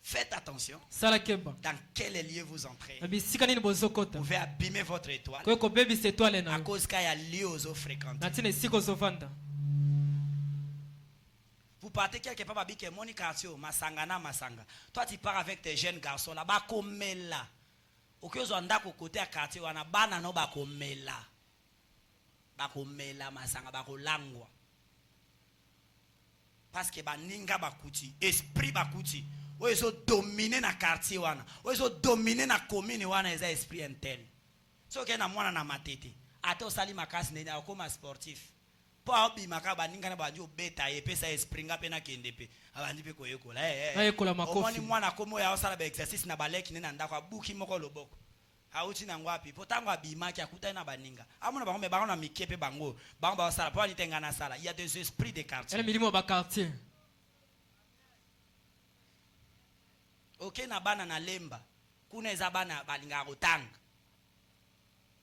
Speaker 2: Faites attention. Dans quel lieu vous entrez. Vous pouvez abîmer votre étoile. À cause qu'il y a lieu aux fréquenter. Vous partez quelque part, toi tu pars avec tes jeunes garçons là, bakomela. Côté à quartier, wana bana no bakomela. Bakomela masanga bakolangwa. Parce que baninga bakuti, esprit bakuti. Ils ont dominé na quartier wana. Ils ont dominé na commune wana, ils ont esprit intel. So que na mwana na matete. Ate osali makasi nene akoma sportif. Po obi makaba ninga na banjo beta ye pesa esprit nga pena kende pe. Abandi pe koyekola.
Speaker 1: Ayekola makofi.
Speaker 2: Omoni mwana komo ya osala ba exercice na baleki nene ndako buki moko loboko. Hauti na ngwapi potangwa bimaki akuta na baninga amona bango me bango na mikepe bango bango ba sala po nitenga na sala il y a des esprits de quartier
Speaker 1: ele milimo ba quartier
Speaker 2: OK na bana na lemba kuna eza bana balinga kotanga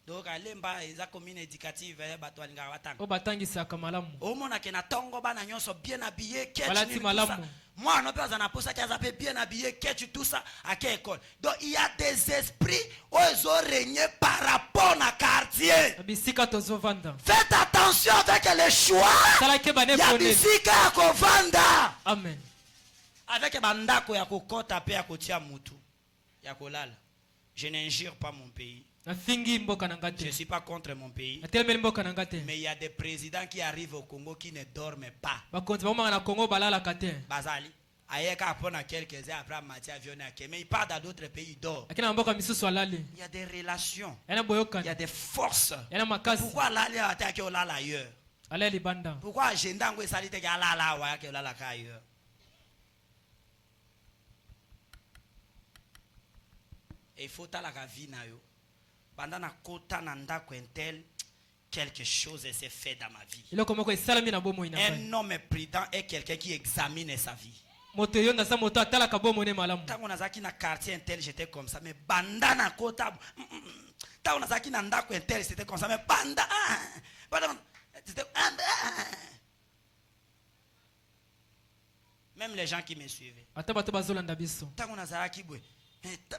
Speaker 2: donc lemba eza commune éducative bato balinga batanga
Speaker 1: o batangisa kamalamu
Speaker 2: omona ke na tongo bana nyonso bien habillé
Speaker 1: balati malamu
Speaker 2: moi non pas na posa kaza pe bien habillé ketchu tout ça à quelle école donc il y a des esprits où ils ont régné par rapport na quartier.
Speaker 1: Faites
Speaker 2: attention avec les choix. Il y a bisika ya kovanda.
Speaker 1: Amen.
Speaker 2: Avec bandako ya kokota pe ya kotia mutu ya kolala. Je n'injure pas mon pays. Je ne suis pas contre mon pays. Mais il y a des présidents qui arrivent au Congo qui ne dorment pas. Bazali. Ayeka apona quelques heures après Mathieu Avionake. Mais il part dans d'autres pays, il dort. Il y a des relations. Il y a des forces. Pourquoi l'aller attaquer au lala ailleurs? Pourquoi agenda ngwe salite ke alala wa ke lala ka ailleurs? Et il faut la vie na yo. Pendant na kota na ndako entel, quelque chose s'est fait dans ma vie. Un homme prudent est quelqu'un qui examine sa vie. Tango nazaki na quartier entel, j'étais comme ça, mais banda na kota tango nazaki na ndako entel, c'était comme ça, mais banda même les gens qui me suivaient. Tango nazaki bwe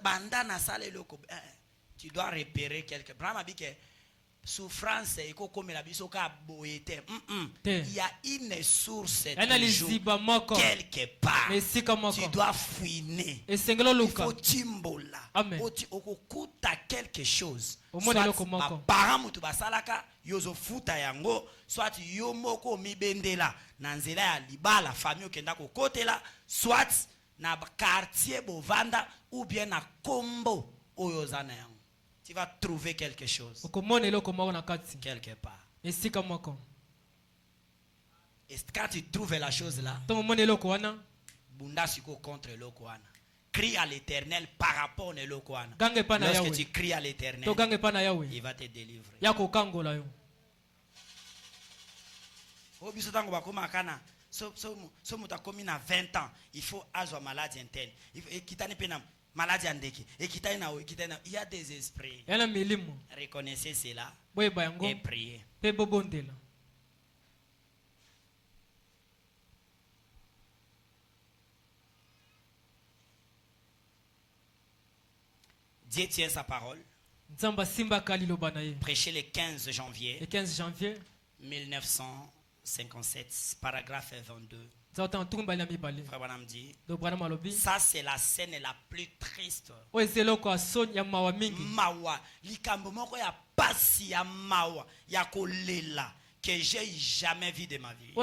Speaker 2: banda na sale loko. Tu dois repérer quelque chose. Souffrance et comme la biso ka boyete. Il y a une source quelque part. Tu dois fouiner. Il faut timbola. Okukuta quelque chose. Soit parents mutu basalaka yozo futa yango, soit yo moko mibendela na nzela ya libala famille okenda ko kotela, soit na quartier bovanda ou bien na kombo oyozana yango. Tu vas trouver quelque chose. Quelque part. Et quand tu trouves la chose là, bunda siko contre l'okwana. Crie à l'Éternel par rapport au l'okwana. Lorsque tu cries à l'Éternel, il va te délivrer. Obiso tango bakoma kana so muta komi na 20 ans, il faut azwa maladie interne. Il faut kitane pena maladie andeki. Et il y a des esprits. Reconnaissez cela et priez. Dieu tient sa parole. Prêchez le 15 janvier 1957, paragraphe 22. Frère Branham dit, ça c'est la scène la plus triste. Mawa, likambo moko ya pasi ya mawa, ya kolela que j'ai jamais vu de ma vie.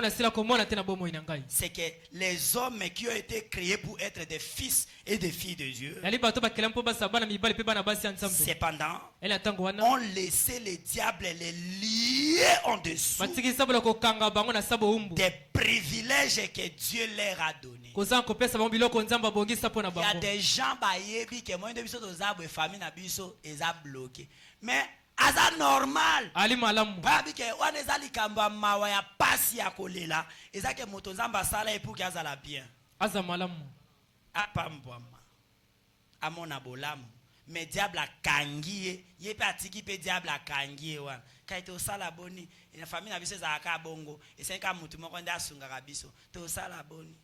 Speaker 2: C'est que les hommes qui ont été créés pour être des fils et des filles de Dieu, cependant, ont laissé les diables les lier en dessous des privilèges que Dieu leur a donnés. Il y a des gens qui ont des familles bloquées. Mais aza normal babi ke wana ezali kamba mawa ya pasi ya kolela ezake moto nzamba sala et pour azala bien
Speaker 1: aza malamu
Speaker 2: apambwama amona bolamu mais diable a kangie ye pe atiki pe diable a kangie wana kaite osala boni na famille na biso za ka bongo et c'est ka mutu moko nda sunga ka biso te osala boni.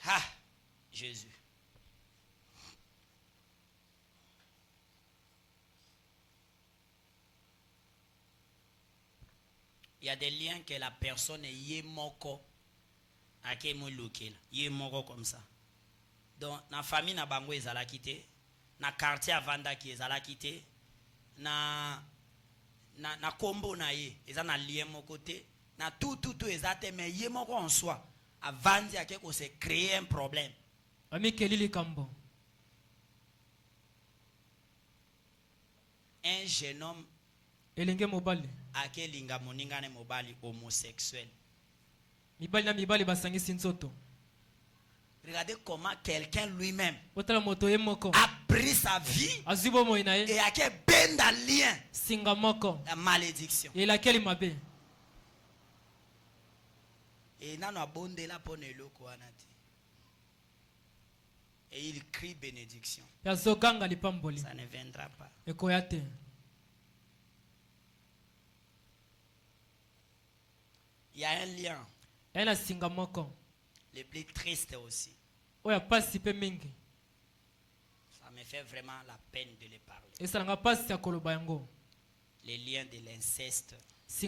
Speaker 2: Ah, Jésus. Il y a des liens que la personne est yemoko à qui yemoko comme ça. Donc, dans la famille na bango ezala quitté, na quartier avanda qui ezala quitté, na combo na ye, ezana lien mon côté, na tout ezate mais yemoko en soi. Avant de qu'on s'est créé un problème. Un jeune homme a qui linga moninga ne mobali homosexuel. Regardez comment quelqu'un lui-même a pris sa vie et a qui ben d'alien la malédiction. Et il crie bénédiction. Ça ne viendra pas. Il y a un lien. Le plus triste aussi. Ça me fait vraiment la peine de les parler. Les liens de l'inceste. C'est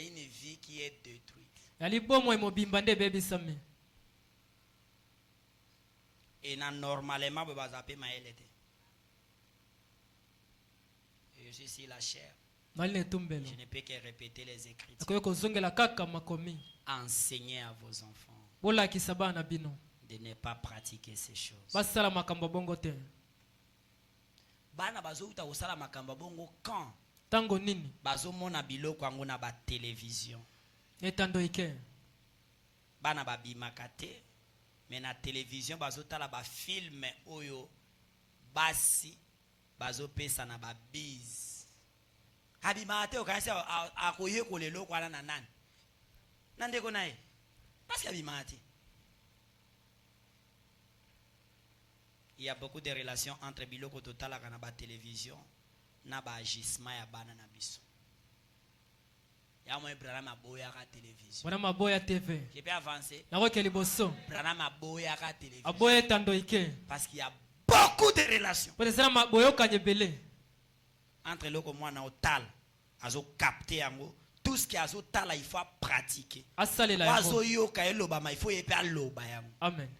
Speaker 2: une vie qui est détruite. Et normalement, je suis ici la chair. Je ne peux que répéter les Écritures. Enseignez à vos enfants de ne pas pratiquer ces choses. Bana bazouta osala makamba bongo quand tango nini bazomona biloko yango na ba télévision etando ike bana babimaka te mais na télévision bazotala ba film oyo basi bazopesa na ba biz habima te okanisa akoye ko lelo kwa na nani nandeko nae parce que habima te. Il y a beaucoup de relations entre biloko total à la télévision na ba agissement ya bana na biso. Ya mo Ibrahim aboya ka télévision. Wana maboya TV. Je peux avancer. Na ko keliboso. Ibrahim aboya ka télévision. Aboya tando ike. Parce qu'il y a beaucoup de relations. Pour ça maboyo kanyebele. Entre loko mwana otal azo capter yango tout ce qui azo tala il faut pratiquer. Asale la. Azo yoka eloba ma il faut yepe aloba yango. Amen.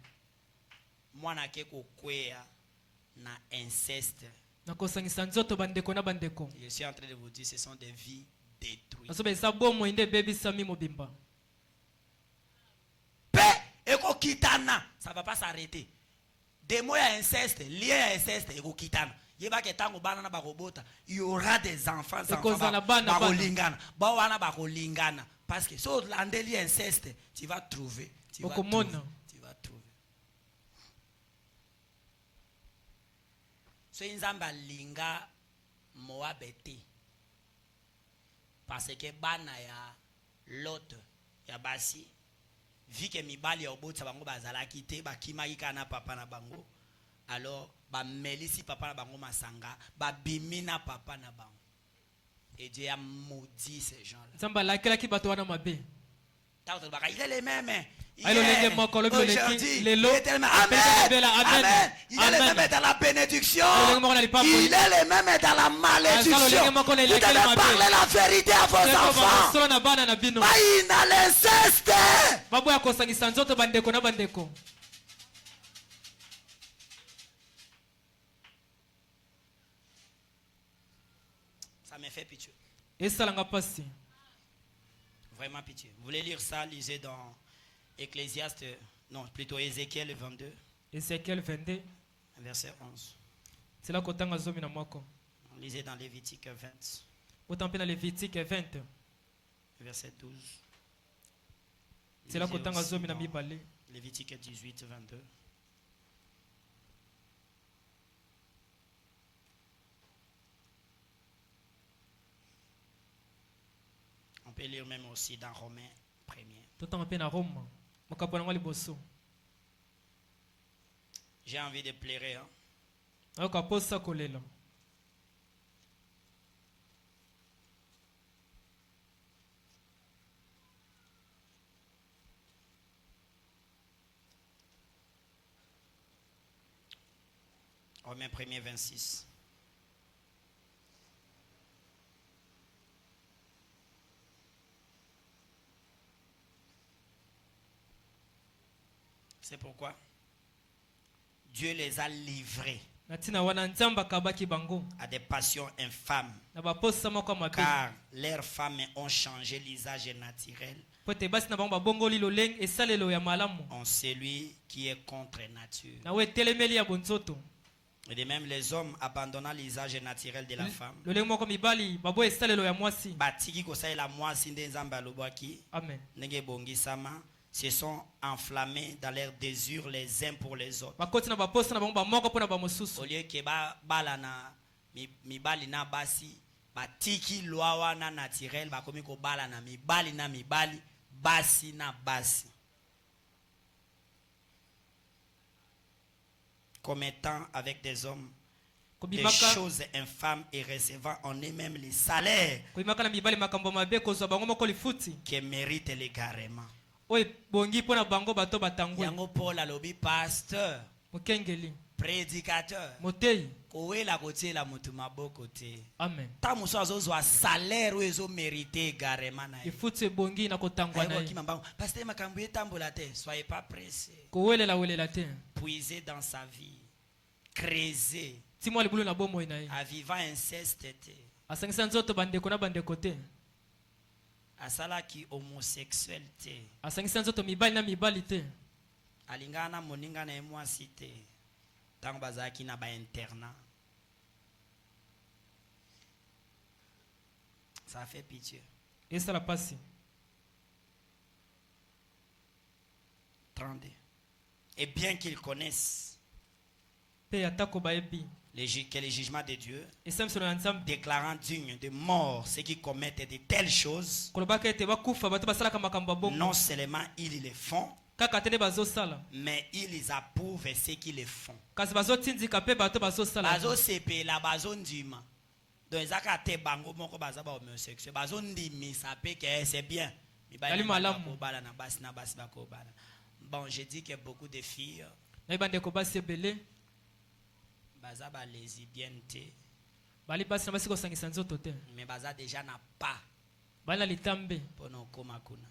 Speaker 2: Mwana ke ko kwea na inceste. Je suis en train de vous dire ce sont des vies détruites. Paix et ko kitana, ça va pas s'arrêter. Des mots à inceste, liés à inceste et ko kitana. Il y aura des enfants parce que si tu as inceste, tu vas trouver. Tu vas trouver. So inzamba linga moabete parce que bana ya lot ya basi vi que mibali ya obotsa bango bazala kite bakimaki kana papa na bango alors ba melisi papa na bango masanga ba bimina papa na bango et Dieu a maudit ces gens là. Nzamba lakela ki bato wana mabe. Il est les mêmes. Aujourd'hui, il est les mêmes. Amen. Il est les mêmes dans la bénédiction. Il est les mêmes dans la malédiction. Vous devez parler la vérité à vos enfants. Il n'a l'inceste. Ça me fait pitié. Vraiment pitié. Vous voulez lire ça, lisez dans Ecclésiaste, non, plutôt Ézéchiel 22. Ézéchiel 22. Verset 11. C'est là qu'on t'a zoomé dans moi. Lisez dans Lévitique 20. Autant dans Lévitique 20. verset 12.
Speaker 1: C'est là qu'on t'a zomi na mibale.
Speaker 2: Lévitique 18, 22. On peut lire même aussi dans Romains 1er. J'ai envie de pleurer. Hein? Romains 1er, 26. C'est pourquoi Dieu les a livrés à des passions infâmes, car leurs femmes ont changé l'usage naturel en celui qui est contre nature. Et de même, les hommes abandonnant l'usage naturel de la femme, se sont enflammés dans leurs désirs les uns pour les autres. Au lieu que balana mibali na basi batiki loi na naturel bakomi ko balana mibali na mibali basi na basi, commettant avec des hommes des choses infâmes et recevant en eux-mêmes les salaires qui méritent l'égarement. Yango Paul alobi pasteur, prédicateur, kowela kotiela mutu maboko te.
Speaker 1: Amen.
Speaker 2: Ta muso azozwa salaire ou ezo mérité égarement na ye. Pasteur makambo etambola te, soyez pas pressé. Puisez dans sa vie, creusez, avivant inceste te. Asala ki homosexuel te. Alingana moninga na mwasi te. Tango bazaki na ba internat. Ça fait pitié.
Speaker 1: Et ça la passe.
Speaker 2: 32. Et bien qu'ils connaissent que les jugements de Dieu, déclarant dignes de mort ceux qui commettent de telles choses, non seulement ils les font, mais ils approuvent ceux qui les font. C'est bien. Bon, j'ai dit que beaucoup de filles baza ba lesbienne te,
Speaker 1: bali basi na basiko sangisa nzoto te,
Speaker 2: mais baza déjà na pas
Speaker 1: bala litambe
Speaker 2: pono koma kuna.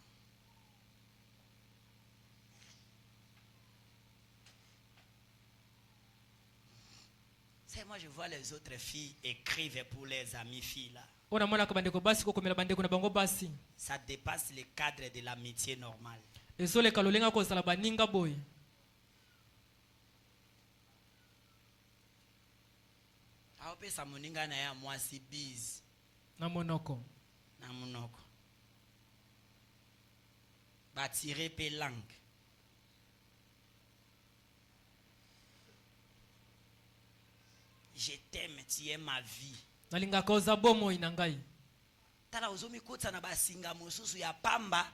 Speaker 2: C'est moi je vois les autres filles écrivent pour les amies filles là.
Speaker 1: Ona mona ka bandeko basi ko komela bandeko na bango basi.
Speaker 2: Ça dépasse le cadre de l'amitié normale.
Speaker 1: Ezole kalolenga ko sala baninga boy.
Speaker 2: Pesa moninga na ya mwasi biz
Speaker 1: na monoko
Speaker 2: batire pe langue. Je t'aime, tu es ma vie.
Speaker 1: Nalinga koza bomo inangai.
Speaker 2: Tala ozomi kota na basinga mosusu ya pamba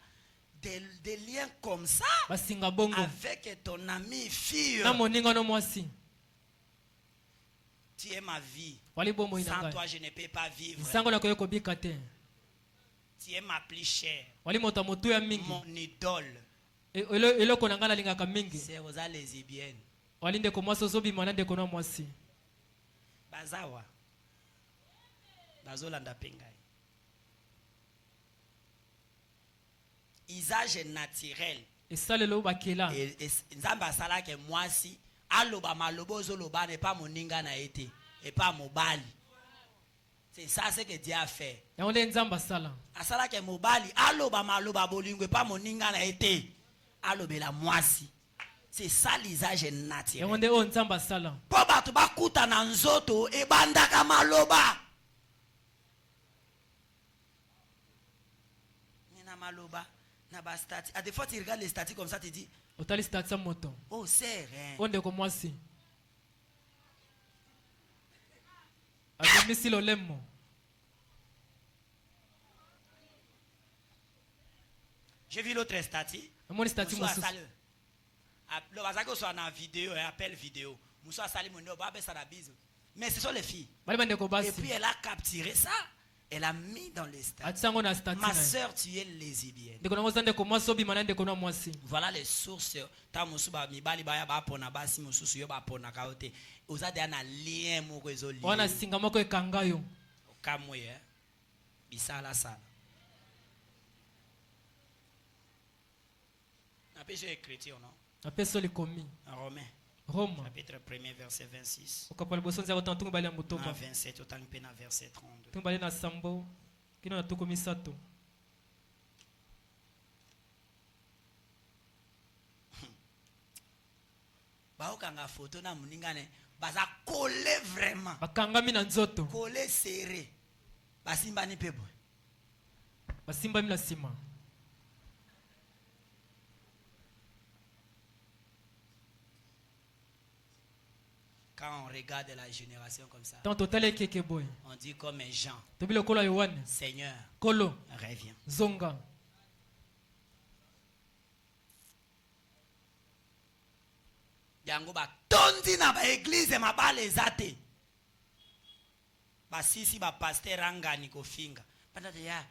Speaker 2: des liens comme ça
Speaker 1: basinga bongo
Speaker 2: avec ton ami fille.
Speaker 1: Na moninga no mwasi.
Speaker 2: Tu es ma vie.
Speaker 1: Sans
Speaker 2: toi, je ne peux pas vivre. Tu es ma plus chère. Mon idole. C'est aux lesbiennes. Bazawa. Bazolanda pengai. Usage naturel.
Speaker 1: Et ça le bakela.
Speaker 2: Et nzamba sala ke mwasi. Aloba malobo zoloba n'est pas mon ninga na été et pas mon bali. C'est ça ce que Dieu a fait. Asala ke mobali aloba maloba bolingo et pas mon ninga na été. Alobe la mwasi. C'est ça l'usage naturel. Po batu bakuta na nzoto e bandaka maloba. À des fois, tu regardes les statuts comme ça, tu dis, oh, c'est rien. J'ai vu l'autre statut. Mais ce sont les filles. Et puis elle a capturé ça. Elle a mis dans les statuts. Ma soeur, tu es lesbienne. Voilà les sources. Écriture, non? En Romain.
Speaker 1: Rome.
Speaker 2: Chapitre 1er, verset 26.
Speaker 1: Na 27
Speaker 2: autant que verset 32.
Speaker 1: tumbale na sambo kino na tuko misato.
Speaker 2: Baokanga photo na muningane baza collé vraiment.
Speaker 1: Bakangami na nzoto.
Speaker 2: Collé serré. Basimba ni pebo.
Speaker 1: Basimba mi na sima.
Speaker 2: Quand on regarde la génération comme ça,
Speaker 1: on
Speaker 2: dit comme un Jean, Seigneur, reviens.
Speaker 1: Zonga.
Speaker 2: Yango ba tondi na ba église ma ba les athées. Ba sisi ba pasteur angani ko finga. Pendant ya,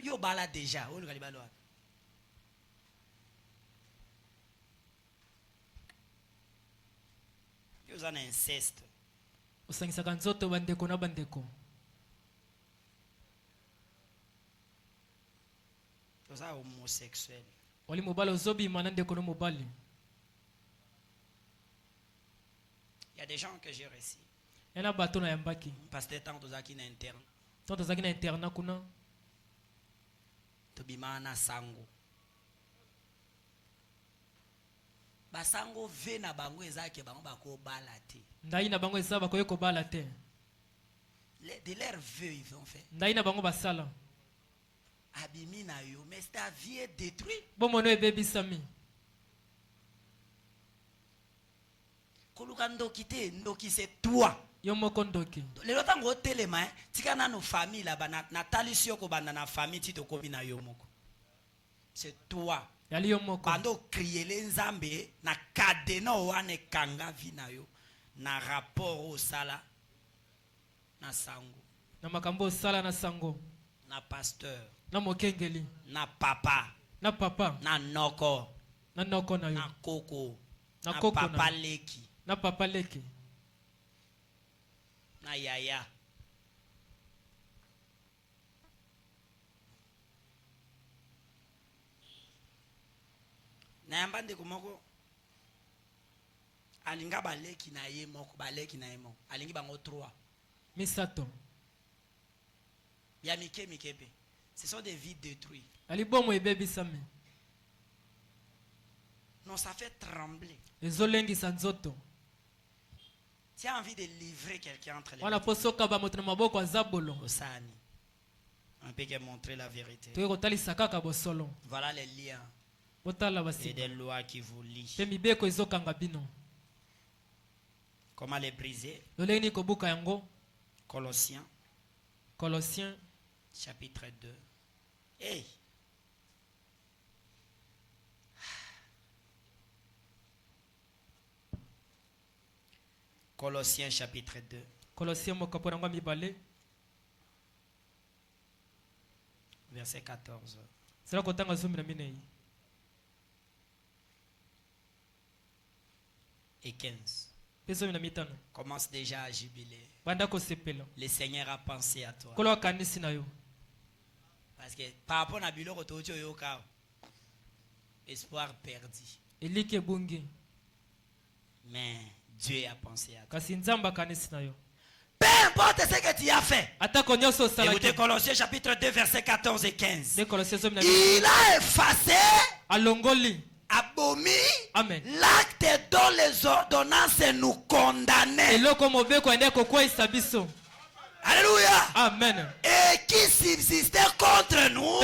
Speaker 2: yo bala déjà, on va balo. Ils ont un inceste.
Speaker 1: Osangisaka nzoto bandeko na bandeko.
Speaker 2: Ils sont homosexuels.
Speaker 1: Wali mobali ozobi manandeko no mobali.
Speaker 2: Il y a des gens que j'ai reçus.
Speaker 1: Yana bato na yambaki.
Speaker 2: Pasteur tant tozaki na interne.
Speaker 1: Tant tozaki na interna kuna.
Speaker 2: Tobima na sango. Basango ve na bango ezake bango bako balate.
Speaker 1: Ndai na bango ezaba ko yeko balate.
Speaker 2: De leur vœu ils ont fait.
Speaker 1: Ndai na bango basala.
Speaker 2: Abimi na yo, mais ta vie est détruite.
Speaker 1: Bomono ebebi sami.
Speaker 2: Koluka ndoki te, ndoki c'est toi.
Speaker 1: Yo moko ndoki.
Speaker 2: Le lotango telema, tika na no famille là ba na talisio ko banda na famille tito kobi na yo moko. C'est toi.
Speaker 1: Yali yo moko.
Speaker 2: Bando crier les nzambe na kadena wane kanga vina yo na rapport au sala na sango.
Speaker 1: Na makambo sala na sango.
Speaker 2: Na pasteur.
Speaker 1: Na mokengeli.
Speaker 2: Na papa.
Speaker 1: Na papa.
Speaker 2: Na noko.
Speaker 1: Na noko na yo.
Speaker 2: Na koko.
Speaker 1: Na koko
Speaker 2: papa leki.
Speaker 1: Na papa leki.
Speaker 2: Na yaya. Na yambande kumoko alinga baleki na ye moko baleki na ye moko alingi bango 3
Speaker 1: misato
Speaker 2: ya mikepe ce sont des vies détruites
Speaker 1: ali bomo ebebi sami
Speaker 2: non ça fait trembler
Speaker 1: ezolengi sanzoto
Speaker 2: tu as envie de livrer quelqu'un entre les
Speaker 1: mains.
Speaker 2: Osani. On peut que montrer la vérité.
Speaker 1: Voilà
Speaker 2: les liens. Et des lois qui vous lient. Comment les briser?
Speaker 1: Colossiens
Speaker 2: chapitre 2. Hey! Colossiens chapitre 2. Verset 14. Et 15. Commence déjà à jubiler. Le Seigneur a pensé à toi. Parce que par rapport à Bilo, espoir perdu. Mais Dieu a pensé à toi. Peu importe ce que tu as fait. Écoutez Colossiens chapitre 2 verset 14 et 15. Il a effacé, abomi l'acte dont les ordonnances nous condamnaient. Alléluia.
Speaker 1: Amen.
Speaker 2: Et qui subsistait comme contre nous.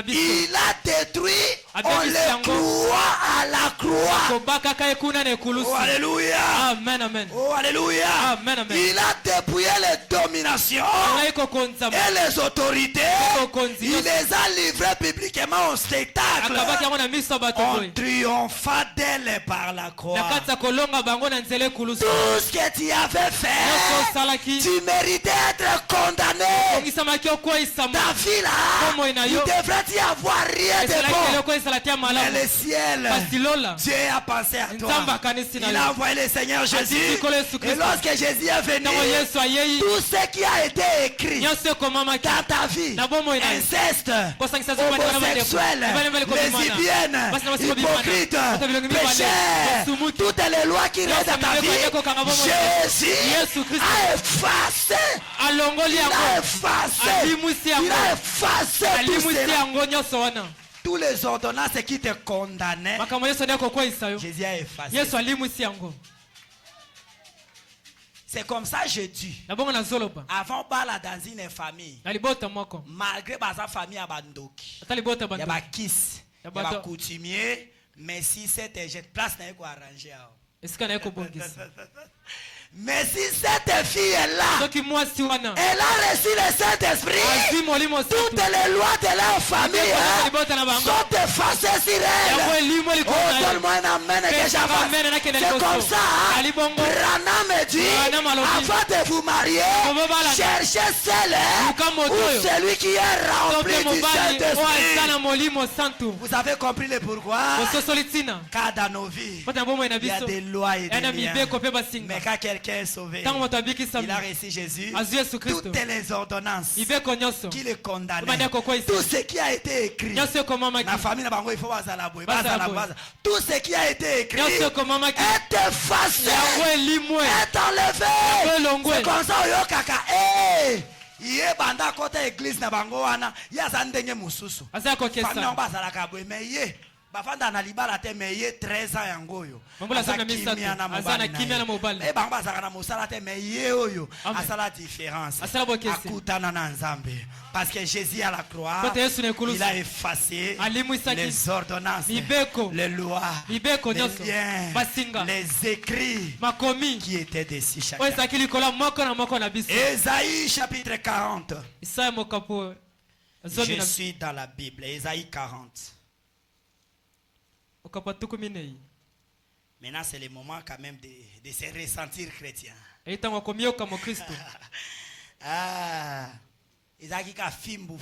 Speaker 2: Il a détruit, on le croit à la croix. Oh alléluia.
Speaker 1: Amen, amen.
Speaker 2: Oh alléluia.
Speaker 1: Amen, amen.
Speaker 2: Il a dépouillé les dominations et les autorités. Il les a livrés publiquement au spectacle. On triompha d'elle par la croix. Tout ce que tu avais fait, tu méritais d'être condamné. Ta vie là, il devrait y avoir rien de bon. Mais le ciel, Dieu a pensé à toi. Il a envoyé le Seigneur Jésus. Et lorsque Jésus est venu, tout ce qui a été écrit dans ta vie, inceste, homosexuel, lesbienne, hypocrite, pécheur, toutes les lois qui restent dans ta vie, Jésus a effacé. Il a effacé tout cela. Tous les ordonnances qui te condamnaient, Jésus a effacé. C'est comme ça je dis. Avant bala dans une famille, malgré sa famille à Bandoki, il y a kiss, il y a coutumier, mais si c'était cette place n'est pas arrangée. Mais si cette fille-là, elle a reçu le Saint-Esprit, toutes les lois de leur famille sont effacées sur elle. Oh, donne-moi un amen que j'avance. C'est comme ça. Branham me dit, avant de vous marier, cherchez celle ou celui qui est rempli du Saint-Esprit. Vous avez compris le pourquoi? Car dans nos vies, il y a des lois et des liens. Mais quand quelqu'un est sauvé, il a reçu Jésus, toutes les ordonnances qui le condamnaient, tout ce qui a été écrit, la famille il faut tout ce qui a été écrit est effacé, est enlevé. C'est comme ça, yo kaka, iye banda côté église na bango wana ya zandenge mususu famille on bazala kabwe mais iye bafanda na libala te mais iye 13 ans yango yo azana kimia na mobali e bango bazala na mosala te mais iye oyo asala différence akutana na nzambe parce que Jésus à la croix il a effacé les ordonnances, les lois, les liens, les écrits qui étaient dessus chacun. Ésaïe chapitre 40. Je suis dans la Bible. Ésaïe 40. Maintenant c'est le moment quand même de se ressentir chrétien. Ah. Isaac a fimbu,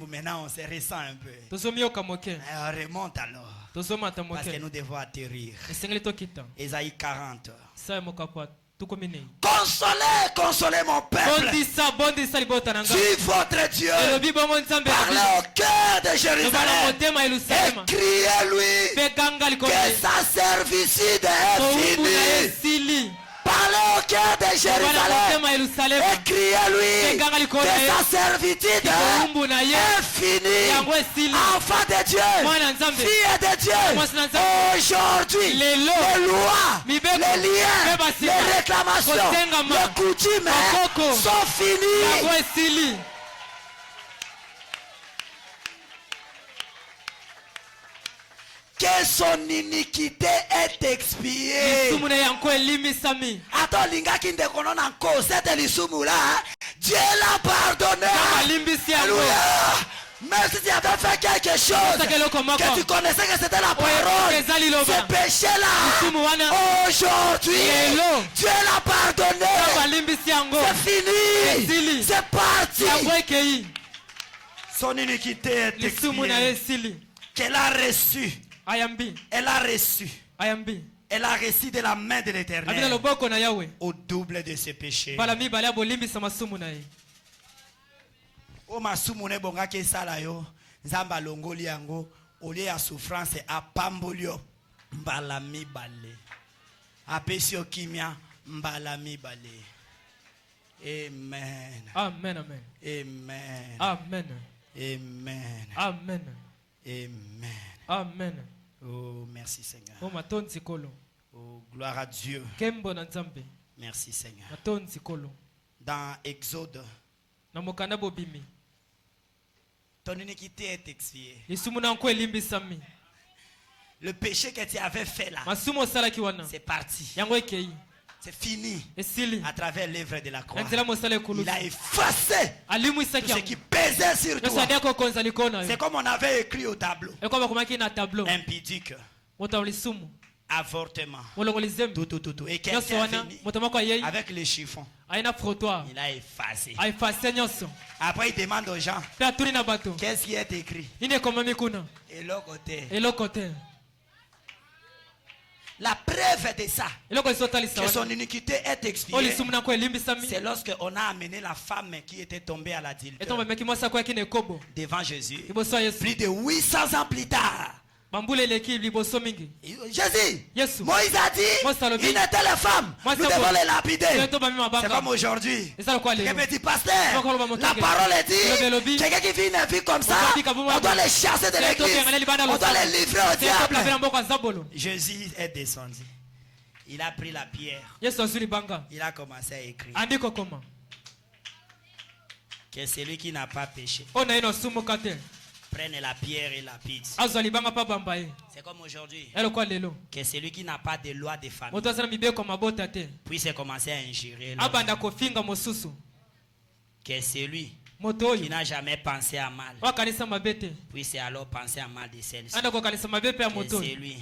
Speaker 2: maintenant on se ressent un peu. On remonte alors. Parce que nous devons atterrir. Ésaïe 40. Consolez mon peuple. Suis votre Dieu. Parlez au cœur de Jérusalem. Et criez-lui que sa servitude est finie. Parlez au cœur de Jérusalem et criez-lui que sa servitude est finie. Enfant de Dieu, fille de Dieu, aujourd'hui, les lois, les liens, les réclamations, les coutumes sont finis. Que son iniquité est expiée. Attends, linga qui ne connaît encore cette lisumula, Dieu l'a pardonné. Alléluia. Même si tu avais fait quelque chose, que tu connaissais que c'était la parole, ce péché-là, aujourd'hui, Dieu l'a pardonné. C'est fini. C'est parti. Son iniquité est expiée. Qu'elle a reçu. Elle a reçu. Elle a reçu de la main de l'Éternel au double de ses péchés. O masumune bonga ke sala yo nzamba longoli yango olie ya souffrance a pambolio mbala mibale apesio kimia mbala mibale. Amen.
Speaker 1: Amen, amen.
Speaker 2: Amen.
Speaker 1: Amen.
Speaker 2: Amen.
Speaker 1: Amen.
Speaker 2: Amen.
Speaker 1: Amen.
Speaker 2: Oh, merci Seigneur. Oh, gloire à Dieu. Merci Seigneur. Dans Exode, Ton iniquité est expiée. Le péché que tu avais fait là, c'est parti. C'est fini à travers l'œuvre de la croix. Il a effacé tout ce qui pesait sur toi. C'est comme on avait écrit au tableau. Impudique. Avortement. Tout. Et quelqu'un est venu avec les chiffons. Il a effacé. Après il demande aux gens, qu'est-ce qui est écrit? Et l'autre côté. La preuve de ça, que son iniquité est expiée, c'est lorsque on a amené la femme qui était tombée à l'adultère devant Jésus, plus de 800 ans plus tard. Jésus, Moïse a dit, il était les femmes, nous devons les lapider. C'est comme aujourd'hui. Petit pasteur, la parole est dit, quelqu'un qui vit une vie comme ça, on doit les chasser de l'église, on doit les livrer au diable. Jésus est descendu. Il a pris la pierre. Il a commencé à écrire que celui qui n'a pas péché prenne la pierre et lapide. C'est comme aujourd'hui. Que celui qui n'a pas de loi de famille puisse commencer à injurer l'autre. Que celui qui n'a jamais pensé à mal puisse alors penser à mal de celle-ci. Que celui,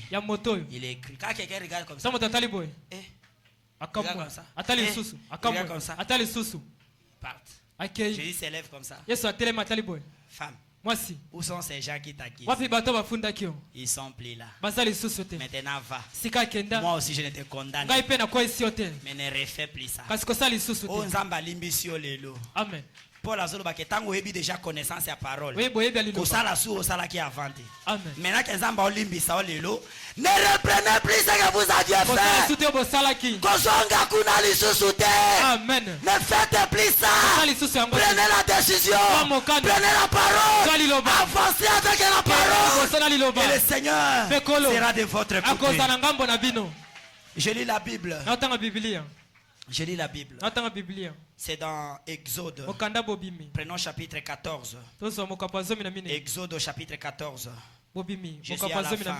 Speaker 2: il écrit. Quand quelqu'un regarde comme ça, regarde comme ça, part. Jésus s'élève comme ça. Femme, où sont ces gens qui t'accusent? Ils sont plus là. Maintenant va. Moi aussi je ne te condamne, mais ne refais plus ça. Oh Nzamba limbisio lelo.
Speaker 1: Amen.
Speaker 2: Paul a dit que déjà connaissance à parole. Amen. Maintenant que Nzamba olimbisa lelo, ne reprenez plus ce que vous aviez fait.
Speaker 1: Amen.
Speaker 2: Ne faites plus ça. Prenez la décision. Prenez la parole. Avancez avec la parole. Et le Seigneur sera de votre côté. Je lis la Bible. Je lis la Bible. C'est dans Exode. Prenons chapitre 14. Exode au chapitre 14. Je suis à la fin.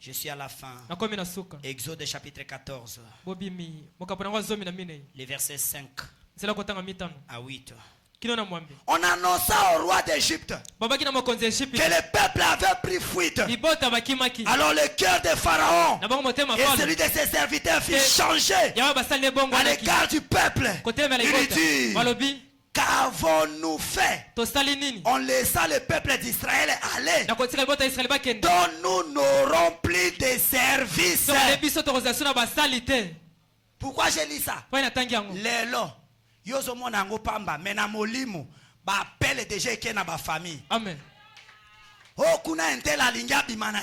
Speaker 2: Je suis à la fin. Exode chapitre 14. Les versets 5 à 8. On annonça au roi d'Égypte que le peuple avait pris fuite. Alors le cœur de Pharaon et celui de ses serviteurs fit changer à l'égard du peuple. Il dit, qu'avons-nous fait? On laissa le peuple d'Israël aller, dont nous n'aurons plus de service. Pourquoi j'ai lu ça? Lélo yozo mona ngo pamba mena molimo ba appelle déjà eke na ba famille.
Speaker 1: Amen.
Speaker 2: Oh kuna entela linga bimana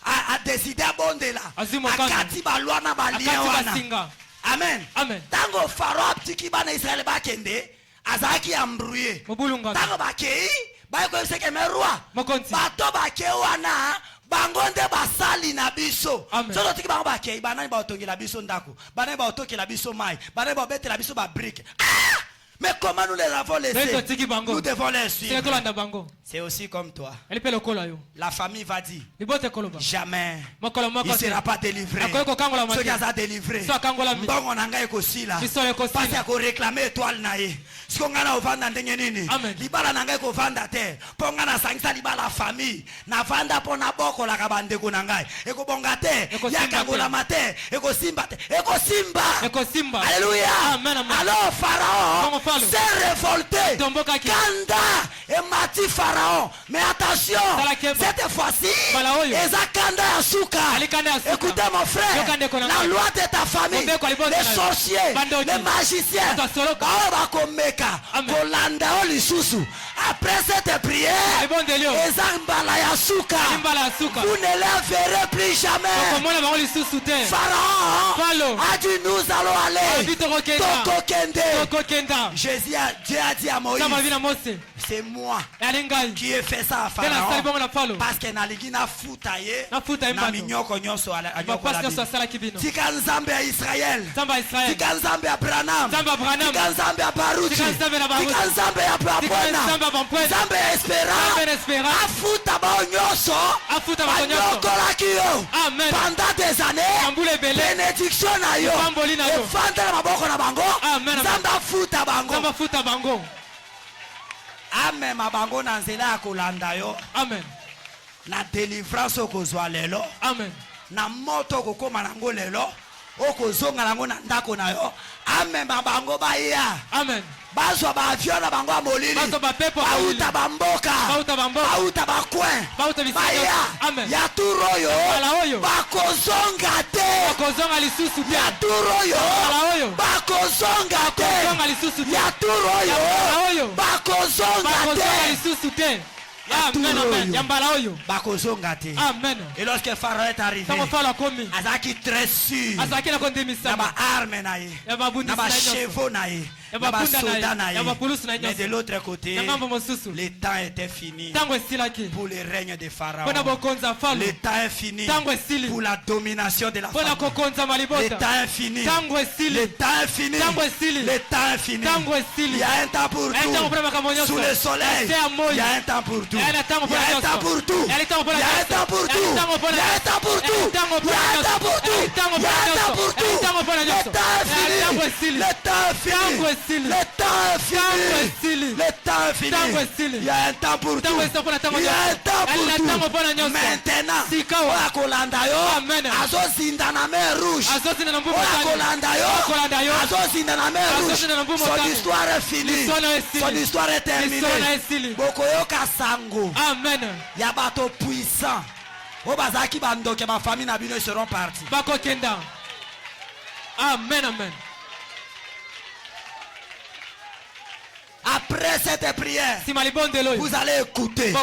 Speaker 2: a décidé abondela akati ba lwa na ba wana. Amen.
Speaker 1: Amen.
Speaker 2: Tango Pharaon tiki bana Israël ba kende azaki ambrouillé. Tango ba kei ba ko seke merwa ba to ba ke wana bangonde basali na biso. Soto tiki bango ba kei bana ba otongi la biso ndako bana ba otoki la biso mai bana ba bete la biso ba brique. Mais comment nous les avons laissés? Nous devons les suivre. C'est aussi comme toi. La famille va dire jamais il ne sera pas délivré. Ce qui a délivré, on a parce qu'on réclame étoile naïe. Ce qu'on a au vanda ndengenini. Libala nangai ko vanda te. Ponga na sangisa libala famille. Na vanda pona boko la kabande kunangai. Eko bongate. Yakagola mate. Eko simba te. Eko simba. Alléluia. Alors Pharaon s'est révolté. Kanda et Mati Pharaon. Mais attention, cette fois-ci, Eza Kanda Yasuka. Écoutez mon frère, la loi de ta famille, les sorciers, les magiciens, après cette prière, Eza Mbala Yasuka, vous ne la verrez plus jamais. Pharaon a dit nous allons aller. Dieu a dit à Moïse, c'est moi qui ai fait ça à Pharaon parce que Naligina foutaye na minyoko nyonso tika nzambe ya Israël, tika nzambe ya Branham, tika nzambe ya Baruti, tika nzambe ya Babona, Nzambe espérant afuta ba nyonso banyokolaki yo pendant des années bénédiction na yo efanda na maboko na bango Nzambe afuta bango amema bango na nzela ya kolanda yo na délivrance okozwa lelo na moto okokoma nango lelo okozonga nango na ndako na yo amema bango baya bazwa baavion na bango ya molili bauta bamboka bauta bakwen baya ya turo oyo bakozonga te ya turo oyo bakozonga te ya turo oyo bakozonga te et lorsque Pharaon est arrivé azaki très sûr na ba arme na ye na ba chevaux na ye na ba soldats na ye mais de l'autre côté le temps était fini pour le règne de Pharaon. Le temps est fini pour la domination de la femme. Le temps est fini. Le temps est fini. Le temps est fini. Il y a un temps pour tout. Sous le soleil, il y a un temps pour tout. Il y a un temps pour tout. Il y a un temps pour tout. Il y a un temps pour tout. Il y a un temps pour tout. Il y a un temps pour tout. Le temps est fini. Le temps est fini. Le temps est fini. Le temps est fini. Il y a un temps pour tout. Il y a un temps pour tout. Maintenant, Kolanda yo azozinda na mer rouge. Kolanda yo azozinda na mer rouge. Son histoire est finie. Son histoire est terminée. Bokoyoka sango.
Speaker 1: Amen.
Speaker 2: Ya bato puissant. Obazaki bandoke ma famille na bino seront partis.
Speaker 1: Bakokenda. Amen, amen.
Speaker 2: Après cette prière, vous allez écouter.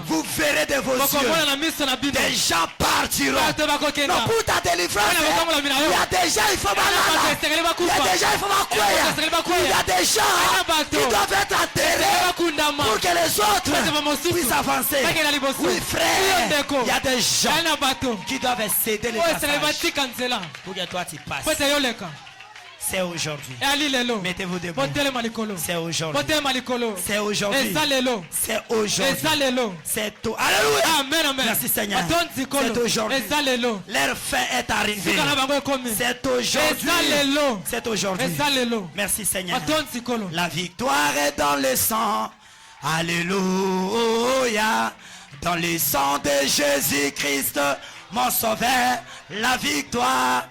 Speaker 2: Vous verrez de vos yeux. Des gens partiront. Non, pour ta délivrance, il y a des gens, il faut malade. Il y a des gens, il faut m'accueillir. Il y a des gens qui doivent être enterrés pour que les autres puissent avancer. Oui, frère, il y a des gens qui doivent céder les passages pour que toi tu passes. C'est aujourd'hui. Mettez-vous debout. C'est aujourd'hui. C'est aujourd'hui. C'est aujourd'hui. C'est tout. Alléluia.
Speaker 1: Amen, amen.
Speaker 2: Merci Seigneur. C'est aujourd'hui. Leur fin est arrivée. C'est aujourd'hui. C'est aujourd'hui. Merci Seigneur. La victoire est dans le sang. Alléluia. Dans le sang de Jésus-Christ, mon sauveur. La victoire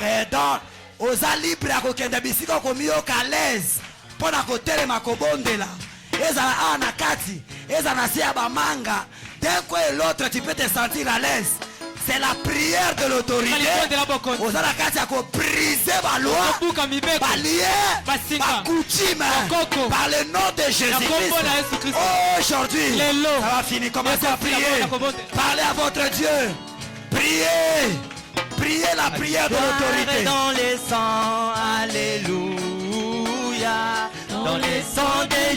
Speaker 2: est dans oza libre ya kokende bisika komiyo kalez pona kotelema kobondela ezala awa na kati ezala na se ya bamanga d'un coin et l'autre tu peux te sentir à l'aise. C'est la prière de l'autorité. Oza na kati ya kobriser baloi balie bakoutume par le nom de Jésus-Christ. Aujourd'hui ça va finir. Commencez à prier. Parlez à votre Dieu. Priez. Priez la prière de l'autorité.
Speaker 3: Dans les sangs, alléluia. Dans les sangs de